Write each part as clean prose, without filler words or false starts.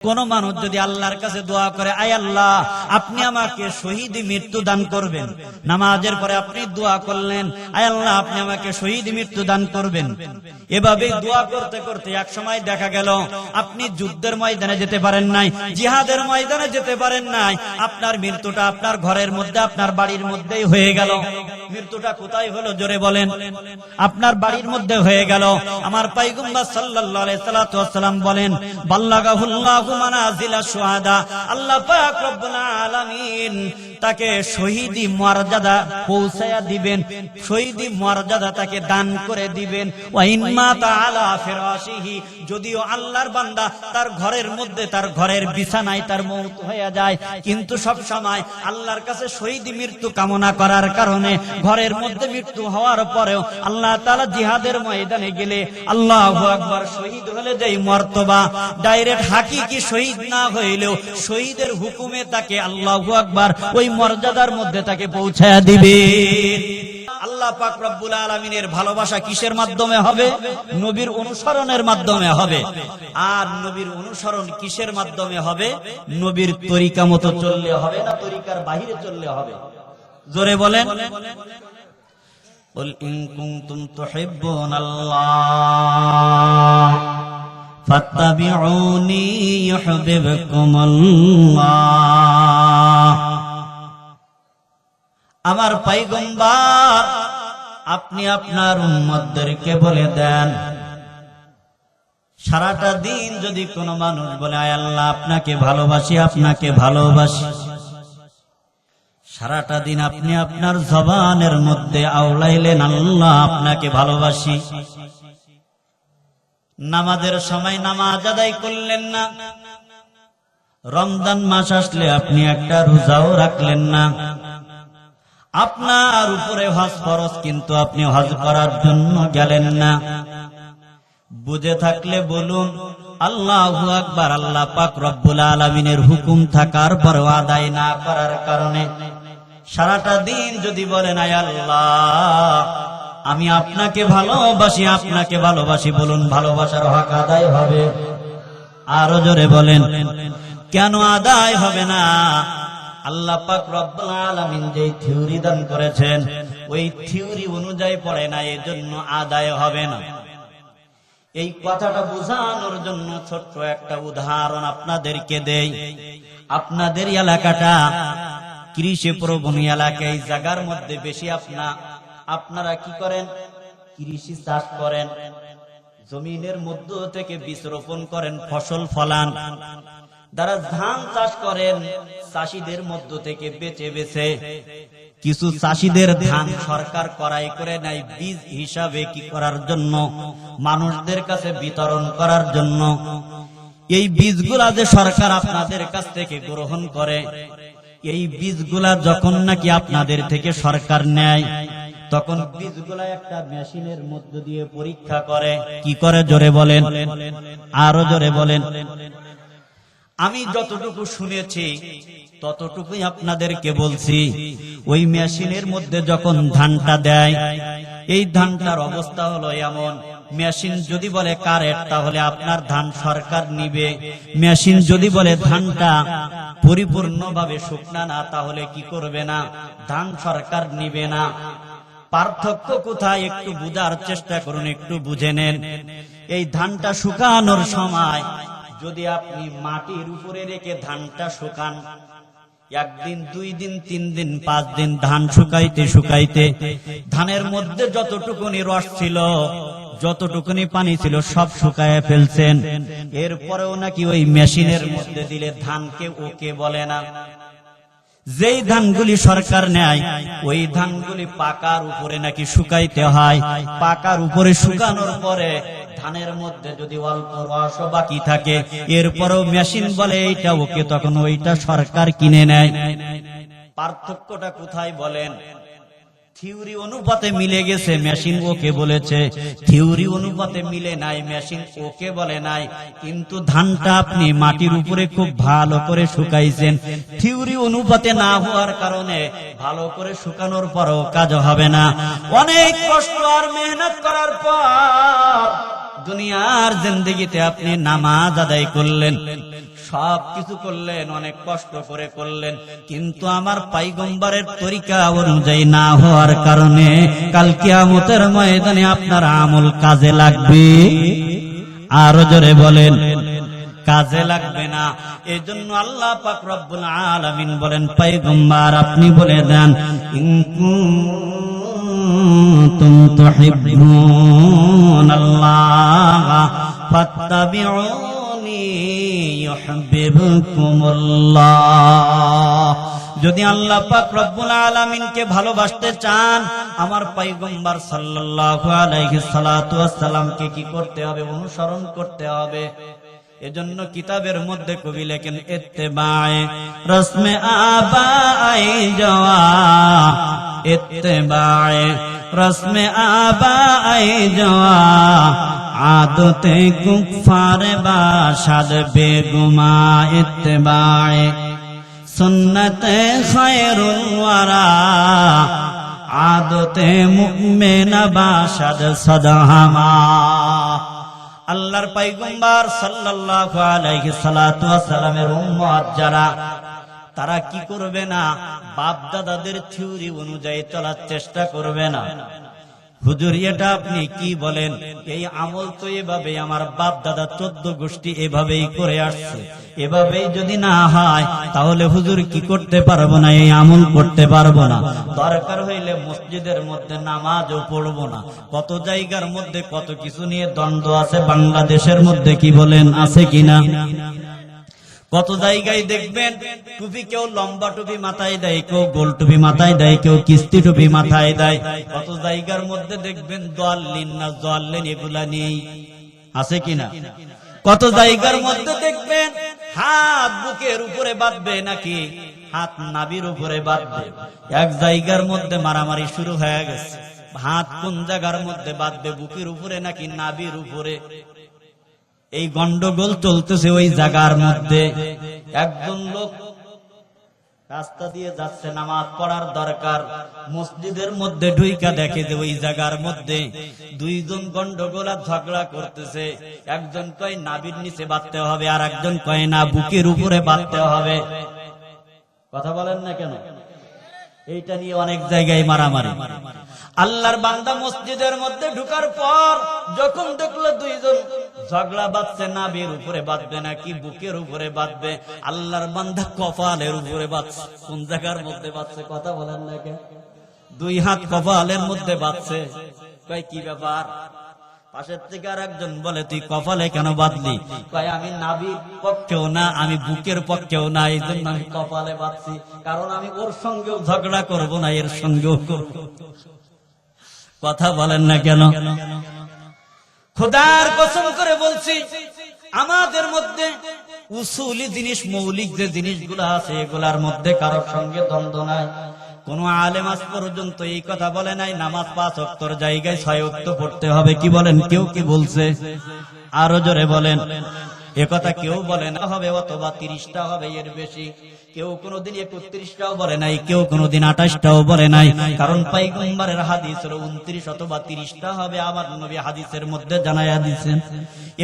কোন মানুষ যদি আল্লাহর কাছে দোয়া করে, আয় আল্লাহ আপনি আমাকে শহীদ মৃত্যু দান করবেন, নামাজের পরে আপনি দোয়া করলেন, আয় আল্লাহ আপনি আমাকে শহীদ মৃত্যু দান করবেন, এভাবে দোয়া করতে করতে এক সময় দেখা গেল আপনি যুদ্ধের ময়দানে যেতে পারেন নাই, জিহাদের ময়দানে যেতে পারেন নাই, আপনার মৃত্যুটা আপনার ঘরের মধ্যে, আপনার বাড়ির মধ্যেই হয়ে গেল। মৃত্যুটা কোথায় হলো জোরে বলেন? আপনার বাড়ির মধ্যে হয়ে গেল। আমার পয়গম্বর সাল্লাল্লাহু আলাইহি সাল্লাম বলেন, বাল্লাগাহুল্লাহু মানাজিলা শুহাদা, আল্লাহ পাক রব্বুল আলামিন তাকে শহীদি মর্যাদা পৌঁছায়া দিবেন, শহীদি মর্যাদা তাকে দান করে দিবেন। ওয়া ইম্মা তাআলা ফিরাশিহি, যদিও আল্লাহর বান্দা তার ঘরের মধ্যে, তার ঘরের বিছানায় তার মওত হয়ে যায়, কিন্তু সব সময় আল্লাহর কাছে শহীদি মৃত্যু কামনা করার কারণে ঘরের মধ্যে মৃত্যু হওয়ার পরেও আল্লাহ তাআলা জিহাদের ময়দানে গেলে আল্লাহু আকবার শহীদ হলে যেই মর্তবা, ডাইরেক্ট হাকিকি শহীদ না হইলেও শহীদের হুকুমে তাকে আল্লাহু আকবার ওই মর্যাদার মধ্যে তাকে পৌঁছায়া দিবে। আল্লাহ পাক রব্বুল আলামিনের ভালোবাসা কিসের মাধ্যমে হবে? নবীর অনুসরণের মাধ্যমে হবে। আর নবীর অনুসরণ কিসের মাধ্যমে হবে? নবীর তরিকা মতো চললে হবে না, তরিকার বাহিরে চললে হবে? জোরে বলেন। কুল ইন কুনতুম তুহিব্বুনাল্লাহ ফাত্তাবিউনি ইউহিব্বুকুমুল্লাহ। আমার পয়গম্বর আপনি আপনার উম্মতদেরকে বলে দেন, সারাটা দিন যদি কোনো মানুষ বলে আয় আল্লাহ আপনাকে ভালোবাসি, আপনাকে ভালোবাসি, সারাটা দিন আপনি আপনার জবানের মধ্যে আওলাইলেন আল্লাহ আপনাকে ভালোবাসি, নামাজের সময় নামাজ আদায় করলেন না, রমজান মাস আসলে আপনি একটা রোজাও রাখলেন না, আপনার উপরে হজ ফরজ কিন্তু আপনি হজ করার জন্য গেলেন না, বুঝে থাকলে বলুন আল্লাহু আকবার। আল্লাহ পাক রব্বুল আলামিনের হুকুম থাকার পরেও আদায় না করার কারণে সারাটা দিন যদি বলেন আয় আল্লাহ আমি আপনাকে ভালোবাসি, আপনাকে ভালোবাসি, বলুন ভালোবাসার হক আদায় হবে? আরো জোরে বলেন, কেন আদায় হবে না? আল্লাহ পাক রব্বুল আলামিন যে থিওরি দান করেছেন ওই থিওরি অনুযায়ী পড়ে না, এজন্য আদায় হবে না। এই কথাটা বোঝানোর জন্য ছোট্ট একটা উদাহরণ আপনাদেরকে দেই। আপনাদের এলাকাটা কৃষি প্রবণ এলাকা, এই জায়গার মধ্যে বেশি আপনারা কি করেন? কৃষি চাষ করেন, জমিনের মধ্য থেকে বীজ রোপণ করেন, ফসল ফলান, যারা ধান চাষ করেন চাষীদের মধ্য থেকে বেছে বেছে কিছু চাষীদের ধান সরকার ক্রয় করে নেয় বীজ হিসাবে, কি করার জন্য? মানুষদের কাছে বিতরণ করার জন্য। এই বীজগুলা যে সরকার আপনাদের কাছ থেকে গ্রহণ করে, এই বীজগুলা যখন নাকি আপনাদের থেকে সরকার নেয় তখন বীজগুলা একটা মেশিনের মধ্য দিয়ে পরীক্ষা করে। কি করে জোরে বলেন? আরো জোরে বলেন। আমি যতটুকু শুনেছি ততটুকুই আপনাদেরকে বলছি। ওই মেশিনের মধ্যে যখন ধানটা দেয়, এই ধানটার অবস্থা হলো এমন, মেশিন যদি বলে কারেক্ট তাহলে আপনার ধান সরকার নিবে, মেশিন যদি বলে ধানটা পরিপূর্ণভাবে শুকনা না তাহলে কি করবে না? ধান সরকার নিবে না। পার্থক্য কোথায় একটু বুঝার চেষ্টা করুন, একটু বুঝে নেন। এই ধানটা শুকানোর সময় যদি আপনি মাটির উপরে রেখে ধানটা শুকান, একদিন, 2 দিন, 3 দিন, 5 দিন, ধান শুকাইতে শুকাইতে ধানের মধ্যে যতটুকুনি রস ছিল, যতটুকুনি পানি ছিল সব শুকায় ফেলছেন। এরপরেও নাকি ওই মেশিনের মধ্যে দিলে ধানকে ওকে বলে না। যেই ধানগুলি সরকার নেয় ওই ধানগুলি পাকার উপরে নাকি শুকাইতে হয়। পাকার উপরে শুকানোর পরে ধানের মধ্যে যদি অল্প রস বাকি থাকে, এরপরেও মেশিন বলে এইটা ওকে, তখন ওইটা সরকার কিনে নেয়। পার্থক্যটা কোথায় বলেন? থিওরি অনুপাতে মিলে গেছে, মেশিন ওকে বলেছে। থিওরি অনুপাতে মিলে নাই, মেশিন ওকে বলে নাই। কিন্তু ধানটা আপনি মাটির উপরে খুব ভালো করে শুকাইছেন, থিওরি অনুপাতে না হওয়ার কারণে ভালো করে শুকানোর পরও কাজ হবে না। অনেক কষ্ট আর মেহনত করার পর দুনিয়ার জিন্দেগিতে আপনি নামাজ আদায় করলেন, সব কিছু করলেন, অনেক কষ্ট করে করলেন, কিন্তু আমার পয়গম্বরের তরিকা অনুযায়ী না হওয়ার কারণে কাল কিয়ামতের ময়দানে আপনার আমল কাজে লাগবে। আরো জোরে বলেন, কাজে লাগবে না। এজন্য আল্লাহ পাক রব্বুল আলামিন বলেন, পয়গম্বর আপনি বলে দেন, ইন কুনতুম তুহিব্বুনাল্লাহ ফাত্তাবিউনি ইউহিব্বুকুমুল্লাহ। যদি আল্লাহ পাক রব্বুল আলামিনকে ভালোবাসতে চান, আমার পয়গম্বর সাল্লাল্লাহু আলাইহি সাল্লাতু ওয়াস সালামকে কি করতে হবে? অনুসরণ করতে হবে। এজন্য কিতাবের মধ্যে কবি লেখেন, ইত্তেবায়ে রসমে আবায়ে জওয়া, ইত্তেবায়ে রসমে আবায়ে জওয়া, আদতে কুফারে বাশাদ বেগুমা, ইত্তেবায়ে সুন্নতে খায়রুল ওয়ারা, আদতে মুমিন বাশাদ সদহামা। আল্লাহর পয়গম্বর সাল্লাল্লাহু আলাইহি সাল্লাতু ওয়াস সালামের উম্মত যারা, তারা কি করবে না? বাপ দাদাদের থিওরি অনুযায়ী চলার চেষ্টা করবে না। হুজুর এটা আপনি কি বলেন? এই আমল তো এভাবে আমার বাপ দাদা 14 গোষ্ঠী এভাবেই করে আসছে, এভাবেই যদি না হয় তাহলে হুজুর কি করতে পারবো না? এই আমল করতে পারবো না। দরকার হইলে মসজিদের মধ্যে নামাজও পড়বো না। কত জায়গার মধ্যে কত কিছু নিয়ে দ্বন্দ্ব আছে বাংলাদেশের মধ্যে, কি বলেন, আছে কিনা? কত জায়গায় দেখবেন টুপি, কেউ লম্বা টুপি মাথায় দেয়, কেউ গোল টুপি মাথায় দেয়, কেউ কিস্তি টুপি মাথায় দেয়। কত জায়গার মধ্যে দেখবেন দোয়াল্লিন না জোয়াল্লিন এগুলা নেই, আছে কিনা? কত জায়গার মধ্যে দেখবেন হাত বুকের উপরে বাঁধবে নাকি হাত নাভির উপরে বাঁধবে। এক জায়গার মধ্যে মারামারি শুরু হয়ে গেছে, হাত কোন জায়গার মধ্যে বাঁধবে, বুকের উপরে নাকি নাভির উপরে। এই গন্ডগোল চলতেছে ওই জায়গার মধ্যে। একজন লোক রাস্তা দিয়ে যাচ্ছে, নামাজ পড়ার দরকার, মসজিদের মধ্যে ঢুইকা দেখে যে ওই জায়গার মধ্যে দুইজন গন্ডগোল আর ঝগড়া করতেছে। একজন কয় নাভির নিচে বাঁধতে হবে, আর একজন কয় না বুকের উপরে বাঁধতে হবে। কথা বলেন না কেন? এইটা নিয়ে অনেক জায়গায় মারামারি। আল্লাহর বান্দা মসজিদের মধ্যে ঢুকার পর যখন দেখলো দুইজন ঝগড়া বাঁধছে, নাভির উপরে বাঁধবে নাকি বুকের উপরে বাঁধবে, আল্লাহর বান্দা কপালের উপরে বাঁধছে। কোন জায়গার মধ্যে বাঁধছে? কথা বলেন না কেন? দুই হাত কপালের মধ্যে বাঁধছে। কয় কি ব্যাপার? পাশের থেকে আর একজন বলে, তুই কপালে কেন বাঁধলি? কয় আমি নাভির পক্ষেও না, আমি বুকের পক্ষেও না, এই জন্য আমি কপালে বাঁধছি, কারণ আমি ওর সঙ্গেও ঝগড়া করব না, এর সঙ্গেও করব। কথা বলেন না কেন? খোদার কসম করে বলছি, আমাদের মধ্যে উসুলি জিনিস, মৌলিক যে জিনিসগুলো আছে, এগুলার মধ্যে কারোর সঙ্গে দ্বন্দ্ব নাই। কোন আলেম আজ পর্যন্ত এই কথা বলে নাই নামাজ 5 ওয়াক্তর জায়গায় 6 ওয়াক্ত পড়তে হবে। কি বলেন? কেউ কি বলছে? আরো জোরে বলেন। একথা কেউ বলে না হবে অথবা 30টা হবে, এর বেশি কেউ কোনোদিন 31টাও বলে নাই, কেউ কোনোদিন 28টাও বলে নাই। কারণ পয়গম্বরের হাদিস হলো 29 অথবা 30টা হবে, আমার নবী হাদিসের মধ্যে জানায়া দিয়েছেন।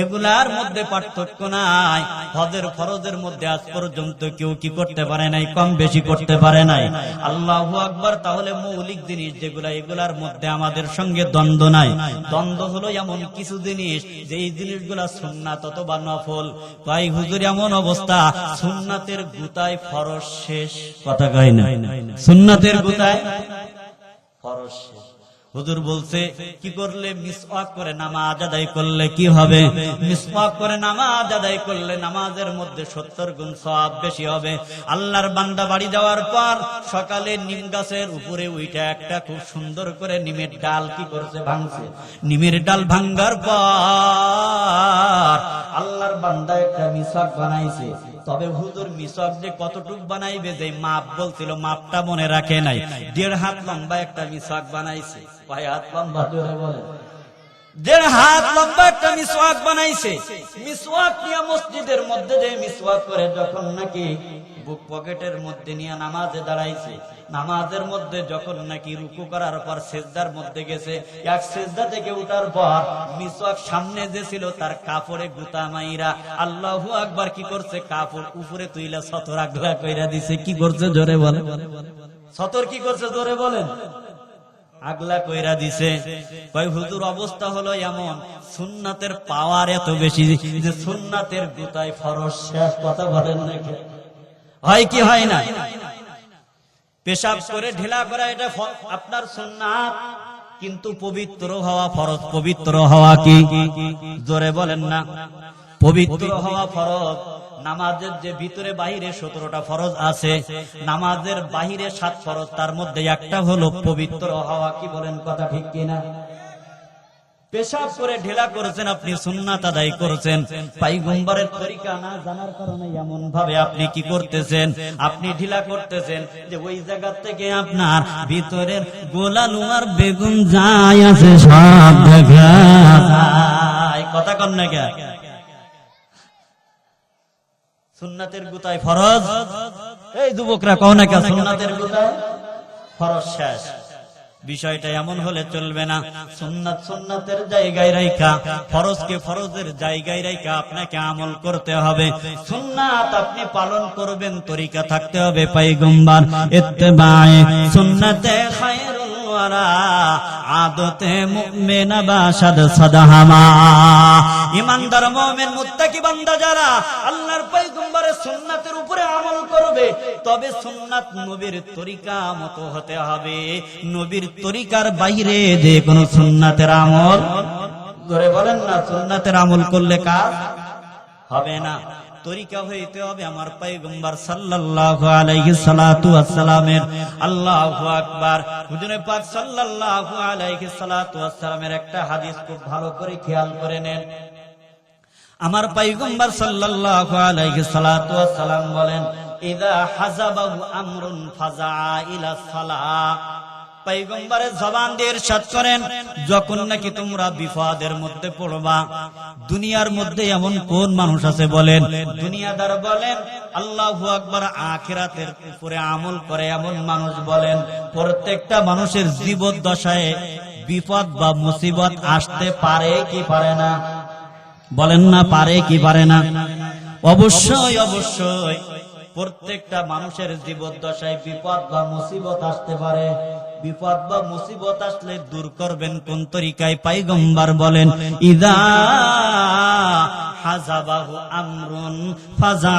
এগুলার মধ্যে পার্থক্য নাই। হজের ফরজের মধ্যে আজ পর্যন্ত কেউ কি করতে পারে নাই, কম বেশি করতে পারে নাই। আল্লাহু আকবার। তাহলে মৌলিক জিনিস যেগুলা, এগুলার মধ্যে আমাদের সঙ্গে দ্বন্দ্ব নাই। দ্বন্দ্ব হলো এমন কিছু জিনিস যেই জিনিসগুলা সুন্নাত অথবা নফল। তাই হুজুর এমন অবস্থা, সুন্নাতের গুতায় ফরজ শেষ। কথা কয় না? সুন্নাতের গুতায় ফরজ শেষ। হুজুর বলছে কি করলে? মিসওয়াক করে নামাজ আদায় করলে কি হবে? মিসওয়াক করে নামাজ আদায় করলে নামাজের মধ্যে 70 গুণ সওয়াব বেশি হবে। আল্লাহর বান্দা বাড়ি যাওয়ার পর সকালে নিম গাছের উপরে উইঠা একটা খুব সুন্দর করে নিমের ডাল কি করছে? ভাঙছে। নিমের ডাল ভাঙ্গার পর আল্লাহর বান্দা একটা মিসওয়াক বানাইছে। তবে হুজুর মিসওয়াক যে কতটুক বানাইবে, যে মাপ বলছিল মাপটা মনে রাখে নাই। 1.5 হাত লম্বা একটা মিসওয়াক বানাইছে। কয় হাত লম্বা? জোরে বলে। দেড় হাত লম্বা একটা মিসওয়াক বানাইছে, মিসওয়াক নিয়ে মসজিদের মধ্যে যে মিসওয়াক করে যখন নাকি বুক পকেটের মধ্যে নিয়ে নামাজে দাঁড়াইছে, নামাজের মধ্যে যখন নাকি রুকু করার পর সেজদার মধ্যে গেছে, এক সেজদা থেকে উঠার পর মিসওয়াক সামনে যে ছিল তার কাপড়ে গুতা মাইরা আল্লাহু আকবার কি করছে, কাপড় উপরে তুইলা সতর আগলা কইরা দিছে। কি করছে জোরে বলেন, সতর কি করছে জোরে বলেন, আগলা কইরা দিছে। কয় হুজুর অবস্থা হলো এমন, সুন্নাতের পাওয়ার এত বেশি যে সুন্নাতের গুতায় ফরজ শেষ। কথা বলেন নাকি, হয় কি হয় না? পেশাব করে ঢিলা করা এটা আপনার সুন্নাত, কিন্তু পবিত্র হওয়া ফরজ। পবিত্র হওয়া কি জোরে বলেন না, পবিত্র হওয়া ফরজ। নামাজের যে ভিতরে বাহিরে 17টা ফরজ আছে, নামাজের বাহিরে 7 ফরজ, তার মধ্যে একটা হলো পবিত্র হওয়া। কি বলেন কথা ঠিক কিনা? পেশাব করে ঢেলা করেছেন, আপনি সুন্নাত আদায় করেছেন, পয়গম্বরের তরিকা না জানার কারণে এমন ভাবে আপনি কি করতেছেন, আপনি ঢিলা করতেছেন যে ওই জায়গা থেকে আপনার ভিতরের গোলালু আর বেগুন যায় আছে সব দেখা যায়। কথা কন না কে? সুন্নাতের গুতায় ফরজ, এই যুবকরা কও না কে সুন্নাতের গুতায় ফরজ শেষ। বিষয়টা এমন হলে চলবে না। সুন্নাত সুন্নাতের জায়গায় রাখা, ফরজকে ফরজের জায়গায় রাখা আপনাকে আমল করতে হবে। সুন্নাত আপনি পালন করবেন, তরিকা থাকতে হবে পয়গম্বর ইত্তেবায়ে সুন্নাতে খায়রুল ওয়ারা আদতে মুমিনা বাশাদ সাদাহামা। ঈমানদার মুমিন মুত্তাকি বান্দা যারা আল্লাহর পয়গম্বরের সুন্নাতের উপরে আমল করবে, তবে সুন্নাত নবীর তরিকা মতো হতে হবে। নবীর তরিকার বাইরে যে কোন সুন্নাতের আমল করে বলেন না, সুন্নাতের আমল করলে কাজ হবে না। তরিকা হইতে হবে আমার পয়গম্বর সাল্লাল্লাহু আলাইহি সাল্লাতু ওয়াস সালামের। আল্লাহু আকবার। হুজুরে পাক সাল্লাল্লাহু আলাইহি সাল্লাতু ওয়াস সালামের একটা হাদিস খুব ভালো করে খেয়াল করে নেন। আমার পয়গম্বর সাল্লাল্লাহু আলাইহি সাল্লাতু ওয়াস সালাম বলেন, ইযা হাযাবাহু আমরুন ফাযা ইলা সালাহ। পয়গম্বরের জবান দিয়ে ইরশাদ করেন, যখন নাকি তোমরা বিপদের মধ্যে পড়বা, দুনিয়ার মধ্যে এমন কোন মানুষ আছে বলেন, দুনিয়াদার বলেন, আল্লাহু আকবার, আখিরাতের উপরে আমল করে এমন মানুষ বলেন। প্রত্যেকটা মানুষের জীবদ্দশায় বিপদ বা মুসিবত আসতে পারে কি পারে না? বলেন না, পারে কি পারে না? অবশ্যই অবশ্যই প্রত্যেকটা মানুষের জীবদ্দশায় বিপদ বা মুসিবত আসতে পারে। বিপদ বা মুসিবত আসলে দূর করবেন কোন তরিকায়? পয়গম্বর বলেন, ইযা হাযাবাহু আমরুন ফাযা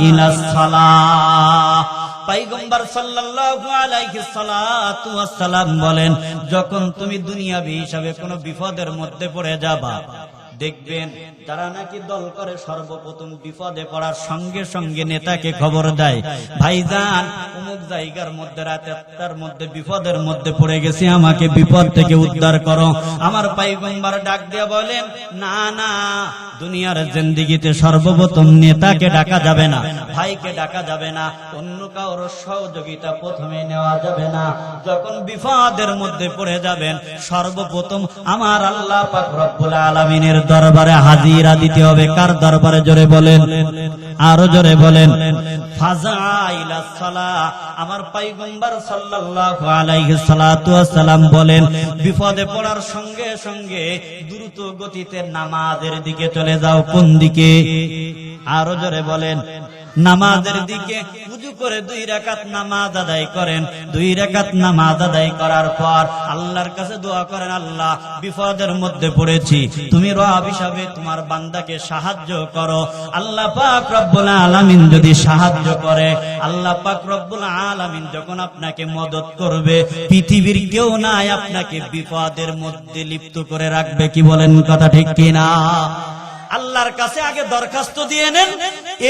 ইলাস সালাহ। পয়গম্বর সাল্লাল্লাহু আলাইহি সাল্লাতু ওয়াস সালাম বলেন, যখন তুমি দুনিয়াবি হিসাবে কোন বিপদের মধ্যে পড়ে যাবা, দেখবেন তারা নাকি দল করে সর্বপ্রথম বিপদে পড়ার সঙ্গে সঙ্গে নেতাকে খবর দেয়, ভাইজান অমুক জায়গার মধ্যে রাতে তার মধ্যে বিপদের মধ্যে পড়ে গেছি, আমাকে বিপদ থেকে উদ্ধার করো। আমার পয়গম্বর ডাক দিয়ে বলেন, না না, দুনিয়ার জিন্দেগিতে সর্বপ্রথম নেতাকে ডাকা যাবে না, ভাইকে ডাকা যাবে না, অন্য কারোর সহযোগিতা প্রথমে নেওয়া যাবে না। যখন বিপদের মধ্যে পড়ে যাবেন, সর্বপ্রথম আমার আল্লাহ পাক রব্বুল আলামিনের দরবারে হাজিরা দিতে হবে। কার দরবারে? জোরে বলেন, আরো জোরে বলেন। ফাযা ইলাস সালাহ। আমার পয়গম্বর সাল্লাল্লাহু আলাইহি সাল্লাতু ওয়াস সালাম বলেন, বিপদে পড়ার সঙ্গে সঙ্গে দ্রুত গতিতে নামাজের দিকে চলে যাও। কোন দিকে? আরো জোরে বলেন, নামাজের দিকে। ওযু করে 2 রাকাত নামাজ আদায় করেন। 2 রাকাত নামাজ আদায় করার পর আল্লাহর কাছে দোয়া করেন, আল্লাহ বিপদের মধ্যে পড়েছি, তুমি রব হিসাবে তোমার বান্দাকে সাহায্য করো। আল্লাহ পাক রব্বুল আলামিন যদি সাহায্য করে, আল্লাহ পাক রব্বুল আলামিন যখন আপনাকে মদদ করবে, পৃথিবীর কেউ নাই আপনাকে বিপদের মধ্যে লিপ্ত করে রাখবে। কি বলেন কথা ঠিক কিনা? আল্লাহর কাছে আগে দরখাস্ত দিয়ে নেন,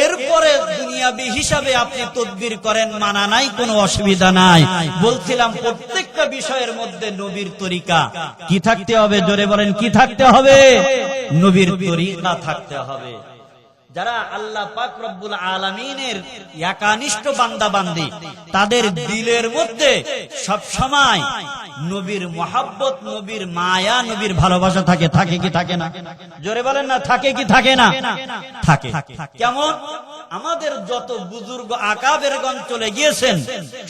এরপরে দুনিয়াবি হিসাবে আপনি তদবির করেন, মানা নাই, কোনো অসুবিধা নাই। বলছিলাম প্রত্যেকটা বিষয়ের মধ্যে নবীর তরিকা কি থাকতে হবে? জোরে বলেন, কি থাকতে হবে? নবীর তরিকা থাকতে হবে। যারা আল্লাহ পাক রব্বুল আলামিনের একানিষ্ঠ বান্দা বান্দি, তাদের দিলের মধ্যে সব সময় নবীর মহব্বত, নবীর মায়া, নবীর ভালোবাসা থাকে। থাকে কি থাকে না? জোরে বলেন না, থাকে কি থাকে না? থাকে। কেমন? আমাদের যত বুজুর্গ আকাবেরগণ চলে গিয়েছেন,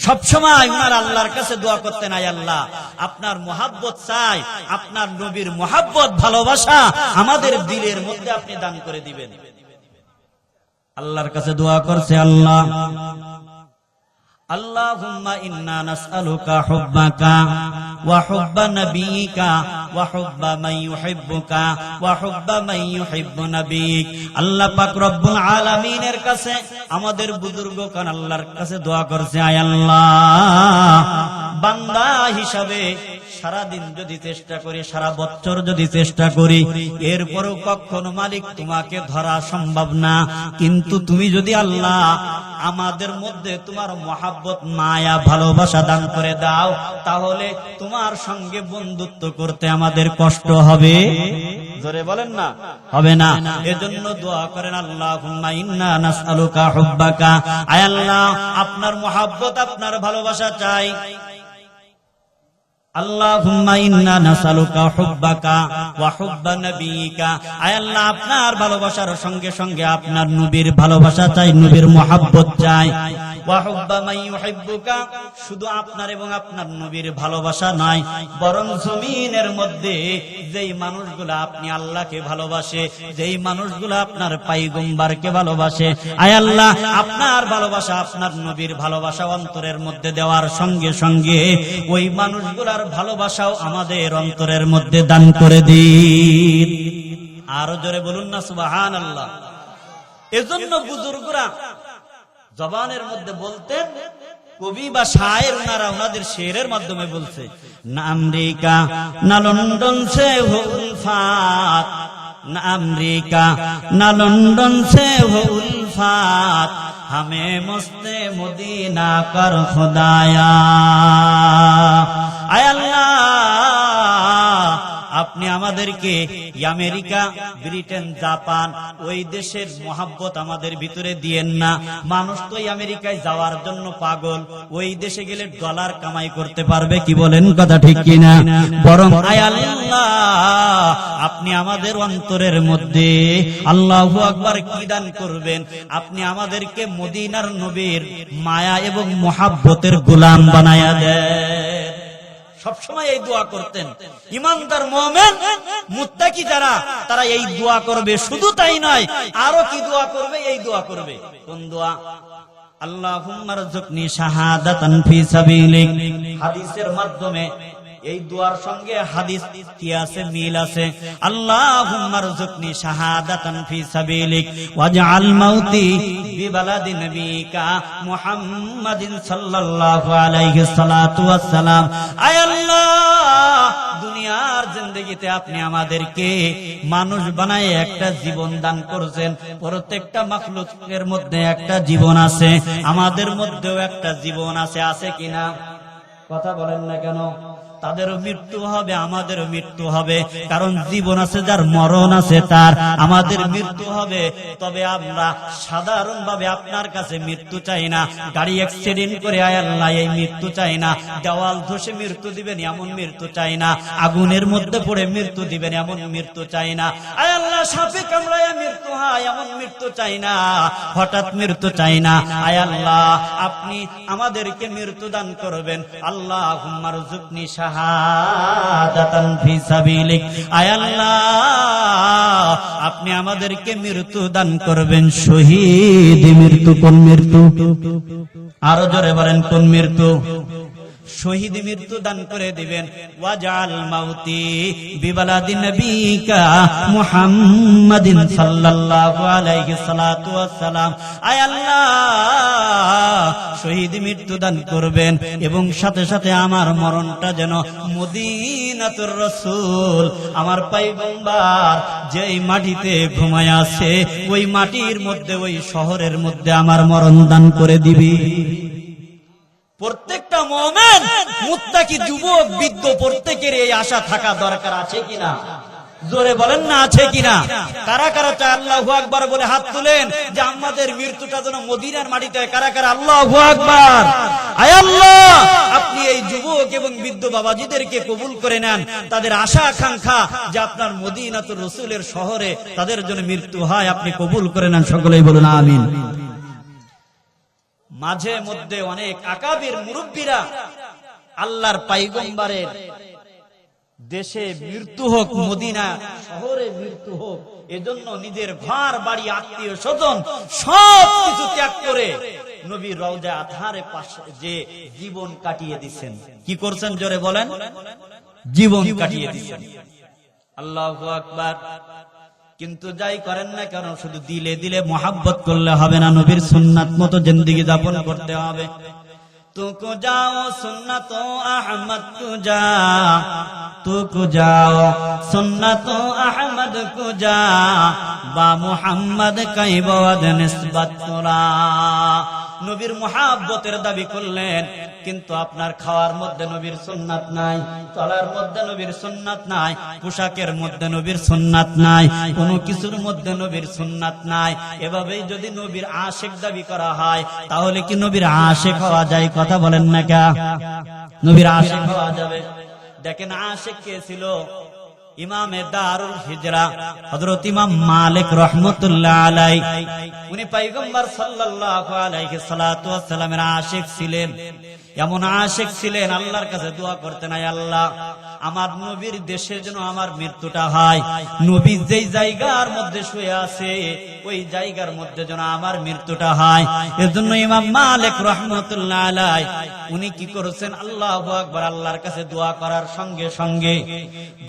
সব সময় ওনারা আল্লাহর কাছে দোয়া করতেন, আয় আল্লাহ, আপনার মহব্বত চাই, আপনার নবীর মহব্বত, ভালোবাসা আমাদের দিলের মধ্যে আপনি দান করে দিবেন। আল্লাহর কাছে দোয়া করছে, আল্লাহ আল্লাহুম্মা ইন্না নাসআলুকা হুব্বাকা ওয়া হুব্বা নাবিয়িকা ওয়া হুব্বা মান ইউহিব্বুকা ওয়া হুব্বা মান ইউহিব্বু নাবিয়িক। আল্লাহ পাক রব্বুল আলামিনের কাছে আমাদের বুজুর্গগণ আল্লাহর কাছে দোয়া করছে, আয় আল্লাহ, বান্দা হিসাবে সারা দিন যদি চেষ্টা করি, সারা বছর যদি চেষ্টা করি, এরপরও কখনো মালিক তোমাকে ধরা সম্ভব না। কিন্তু তুমি যদি আল্লাহ আমাদের মধ্যে তোমার মহব্বত, মায়া, ভালোবাসা দান করে দাও, তাহলে তোমার সঙ্গে বন্ধুত্ব করতে আমাদের কষ্ট হবে। জোরে বলেন না, হবে না। এজন্য দোয়া করেন, আল্লাহুম্মা ইন্না নাসআলুকা হুব্বাকা, আয় আল্লাহ, আপনার মহব্বত, আপনার ভালোবাসা চাই। আল্লাহুম্মা ইন্না নাসআলুকা হুব্বাকা ওয়া হুব্বা নাবিয়িকা, আয় আল্লাহ, আপনার ভালোবাসার সঙ্গে সঙ্গে আপনার নবীর ভালোবাসা চাই, নবীর মহব্বত চাই। ওয়া হুব্বা মান ইউহিব্বুকা, শুধু আপনার এবং আপনার নবীর ভালোবাসা নয়, বরং জমিনের মধ্যে যেই মানুষগুলো আপনি আল্লাহকে ভালোবাসে, যেই মানুষগুলো আপনার পয়গম্বরকে ভালোবাসে, আয় আল্লাহ, আপনার ভালোবাসা, আপনার নবীর ভালোবাসা অন্তরের মধ্যে দেওয়ার সঙ্গে সঙ্গে ওই মানুষগুলার ভালোবাসাও আমাদের অন্তরের মধ্যে দান করে দিন। আরো জোরে বলুন না সুবহানাল্লাহ। এজন্য বুজুর্গরা জবানের মধ্যে বলতেন, কবি বা শায়ের ওনারা ওনাদের শেরের মাধ্যমে বলছে, না আমেরিকা না লন্ডন সে হো উলফাত, না আমেরিকা না লন্ডন সে হো উলফাত, হামে মস্তে মদিনা কর খুদায়া। আয় আল্লাহ, আপনি আমাদেরকে আমেরিকা, ব্রিটেন, জাপান, ওই দেশের মহব্বত আমাদের ভিতরে দিয়েন না। মানুষ তো আমেরিকায় যাওয়ার জন্য পাগল, ওই দেশে গেলে ডলার কামাই করতে পারবে, কি বলেন, কথা ঠিক কিনা? বরং আয় আল্লাহ, আপনি আমাদের অন্তরের মধ্যে, আল্লাহু আকবার, কি দান করবেন? আপনি আমাদেরকে মদিনার নবীর মায়া এবং মহব্বতের গোলাম বানায়া দেন। সবসময় এই দোয়া করতেন। ইমানদার মুমিন মুত্তাকি যারা, তারা এই দোয়া করবে। শুধু তাই নয়, আরো কি দোয়া করবে? এই দোয়া করবে। কোন দোয়া? আল্লাহুম্মা রযুকনি শাহাদাতান ফি সাবিলিক। হাদিসের মাধ্যমে এই দোয়ার সঙ্গে হাদিস কি আছে, মিল আছে। আল্লাহুম্মা রযুকনি শাহাদাতান ফি সাবিলিক ওয়াজআল মাউতি বিবালাদি নবিকা মুহাম্মাদিন সাল্লাল্লাহু আলাইহি সাল্লাতু ওয়াসসালাম। আয় আল্লাহ, দুনিয়ার জিন্দেগিতে আপনি আমাদেরকে মানুষ বানায় একটা জীবন দান করেছেন। প্রত্যেকটা মাখলুকের মধ্যে একটা জীবন আছে, আমাদের মধ্যেও একটা জীবন আছে। আছে কিনা? কথা বলেন না কেন? তাদেরও মৃত্যু হবে, আমাদেরও মৃত্যু হবে। কারণ জীবন আছে যার, মরণ আছে তার। আমাদের মৃত্যু হবে, তবে আমরা সাধারণভাবে আপনার কাছে মৃত্যু চাই না। গাড়ি অ্যাক্সিডেন্ট করে আয় আল্লাহ এই মৃত্যু চাই না। দেওয়াল ধসে মৃত্যু দিবেন এমন মৃত্যু চাই না। আগুনের মধ্যে পড়ে মৃত্যু দিবেন এমন মৃত্যু চাই না। আয় আল্লাহ সাপে কামড়ায় মৃত্যু হয় এমন মৃত্যু চাই না। হঠাৎ মৃত্যু চাই না। আয় আল্লাহ, আপনি আমাদেরকে মৃত্যু দান করবেন। আল্লাহুম্মা রযুকনি শাহাদাতান ফি সাবিলিক। আয় আল্লাহ, আপনি আমাদেরকে মৃত্যু দান করবেন, শহীদ মৃত্যু। কোন মৃত্যু? আরো জোরে বলেন, কোন মৃত্যু? শহীদ মৃত্যু দান করে দিবেন। ওয়াজআল মাউতি বিবালাদি নবিকা মুহাম্মাদিন সাল্লাল্লাহু আলাইহি সাল্লাতু ওয়াসসালাম। আয় আল্লাহ, শহীদ মৃত্যু দান করবেন এবং সাথে সাথে আমার মরণটা যেন মদিনাতুর রাসূল, আমার পয়গম্বর যেই মাটিতে ঘুমায় আছে, ওই মাটির মধ্যে, ওই শহরের মধ্যে আমার মরণ দান করে দিবি। প্রত্যেকটা মুমিন, মুত্তাকি, যুবক, বৃদ্ধ, প্রত্যেকের এই আশা থাকা দরকার। আছে কিনা? জোরে বলেন না আছে কিনা? কারা কারা চায় আল্লাহু আকবার বলে হাত তুলেন যে আমাদের মৃত্যুটা যেন মদিনার মাটিতে হয়। কারা কারা আল্লাহু আকবার? আয় আল্লাহ, আপনি এই যুবক এবং বৃদ্ধ বাবাজিদেরকে কবুল করে নেন। তাদের আশা আকাঙ্ক্ষা যে আপনার মদিনাতুর রাসূলের শহরে তাদের জন্য মৃত্যু হয়, আপনি কবুল করে নেন। সকলেই বলুন আমিন। মাঝে মধ্যে অনেক আকাবির মুরব্বীরা আল্লাহর পয়গম্বরের দেশে মৃত্যু হোক, মদিনা শহরে মৃত্যু হোক, এজন্য নিজের ঘর বাড়ি আত্মীয় স্বজন সব কিছু ত্যাগ করে নবীর রওজা আতহারের পাশে যে জীবন কাটিয়ে দিচ্ছেন। কি করছেন জোরে বলেন? জীবন কাটিয়ে দিচ্ছেন। আল্লাহু আকবার। কিন্তু যাই করেন না কেন, শুধু দিলে দিলে মোহাব্বত করলে হবে না, নবীর সুন্নাত মতো জিন্দেগি যাপন করতে হবে। तुको जाओ सुन्नतो अहमद को जा, तुको जाओ सुन्नतो अहमद को जा, बा मुहम्मद कई बद निस्बत तोरा। নবীর মুহাব্বতের দাবি করলেন, কিন্তু আপনার খাওয়ার মধ্যে নবীর সুন্নাত নাই, চলার মধ্যে নবীর সুন্নাত নাই, পোশাকের মধ্যে নবীর সুন্নাত নাই, কোনো কিছুর মধ্যে নবীর সুন্নাত নাই। এভাবেই যদি নবীর আশিক দাবি করা হয়, তাহলে কি নবীর আশিক হওয়া যায়? কথা বলেন না কে? নবীর আশিক হওয়া যাবে? দেখেন আশিক কে ছিল? ইমামে দারুল হিজরা হযরত ইমাম মালিক রাহমাতুল্লাহ আলাইহি, উনি পয়গম্বর সাল্লাল্লাহু আলাইহি সাল্লাতু ওয়াস সালামের আশিক ছিলেন। এমন আশিক ছিলেন, আল্লাহর কাছে দোয়া করতেন, আয় আল্লাহ, আমার নবীর দেশে যেন আমার মৃত্যুটা হয়, নবী যেই জায়গার মধ্যে শুয়ে আছে ওই জায়গার মধ্যে যেন আমার মৃত্যুটা হয়। এজন্য ইমাম মালিক রাহমাতুল্লাহ আলাইহি উনি কি করেছেন? আল্লাহু আকবার, আল্লাহর কাছে দোয়া করার সঙ্গে সঙ্গে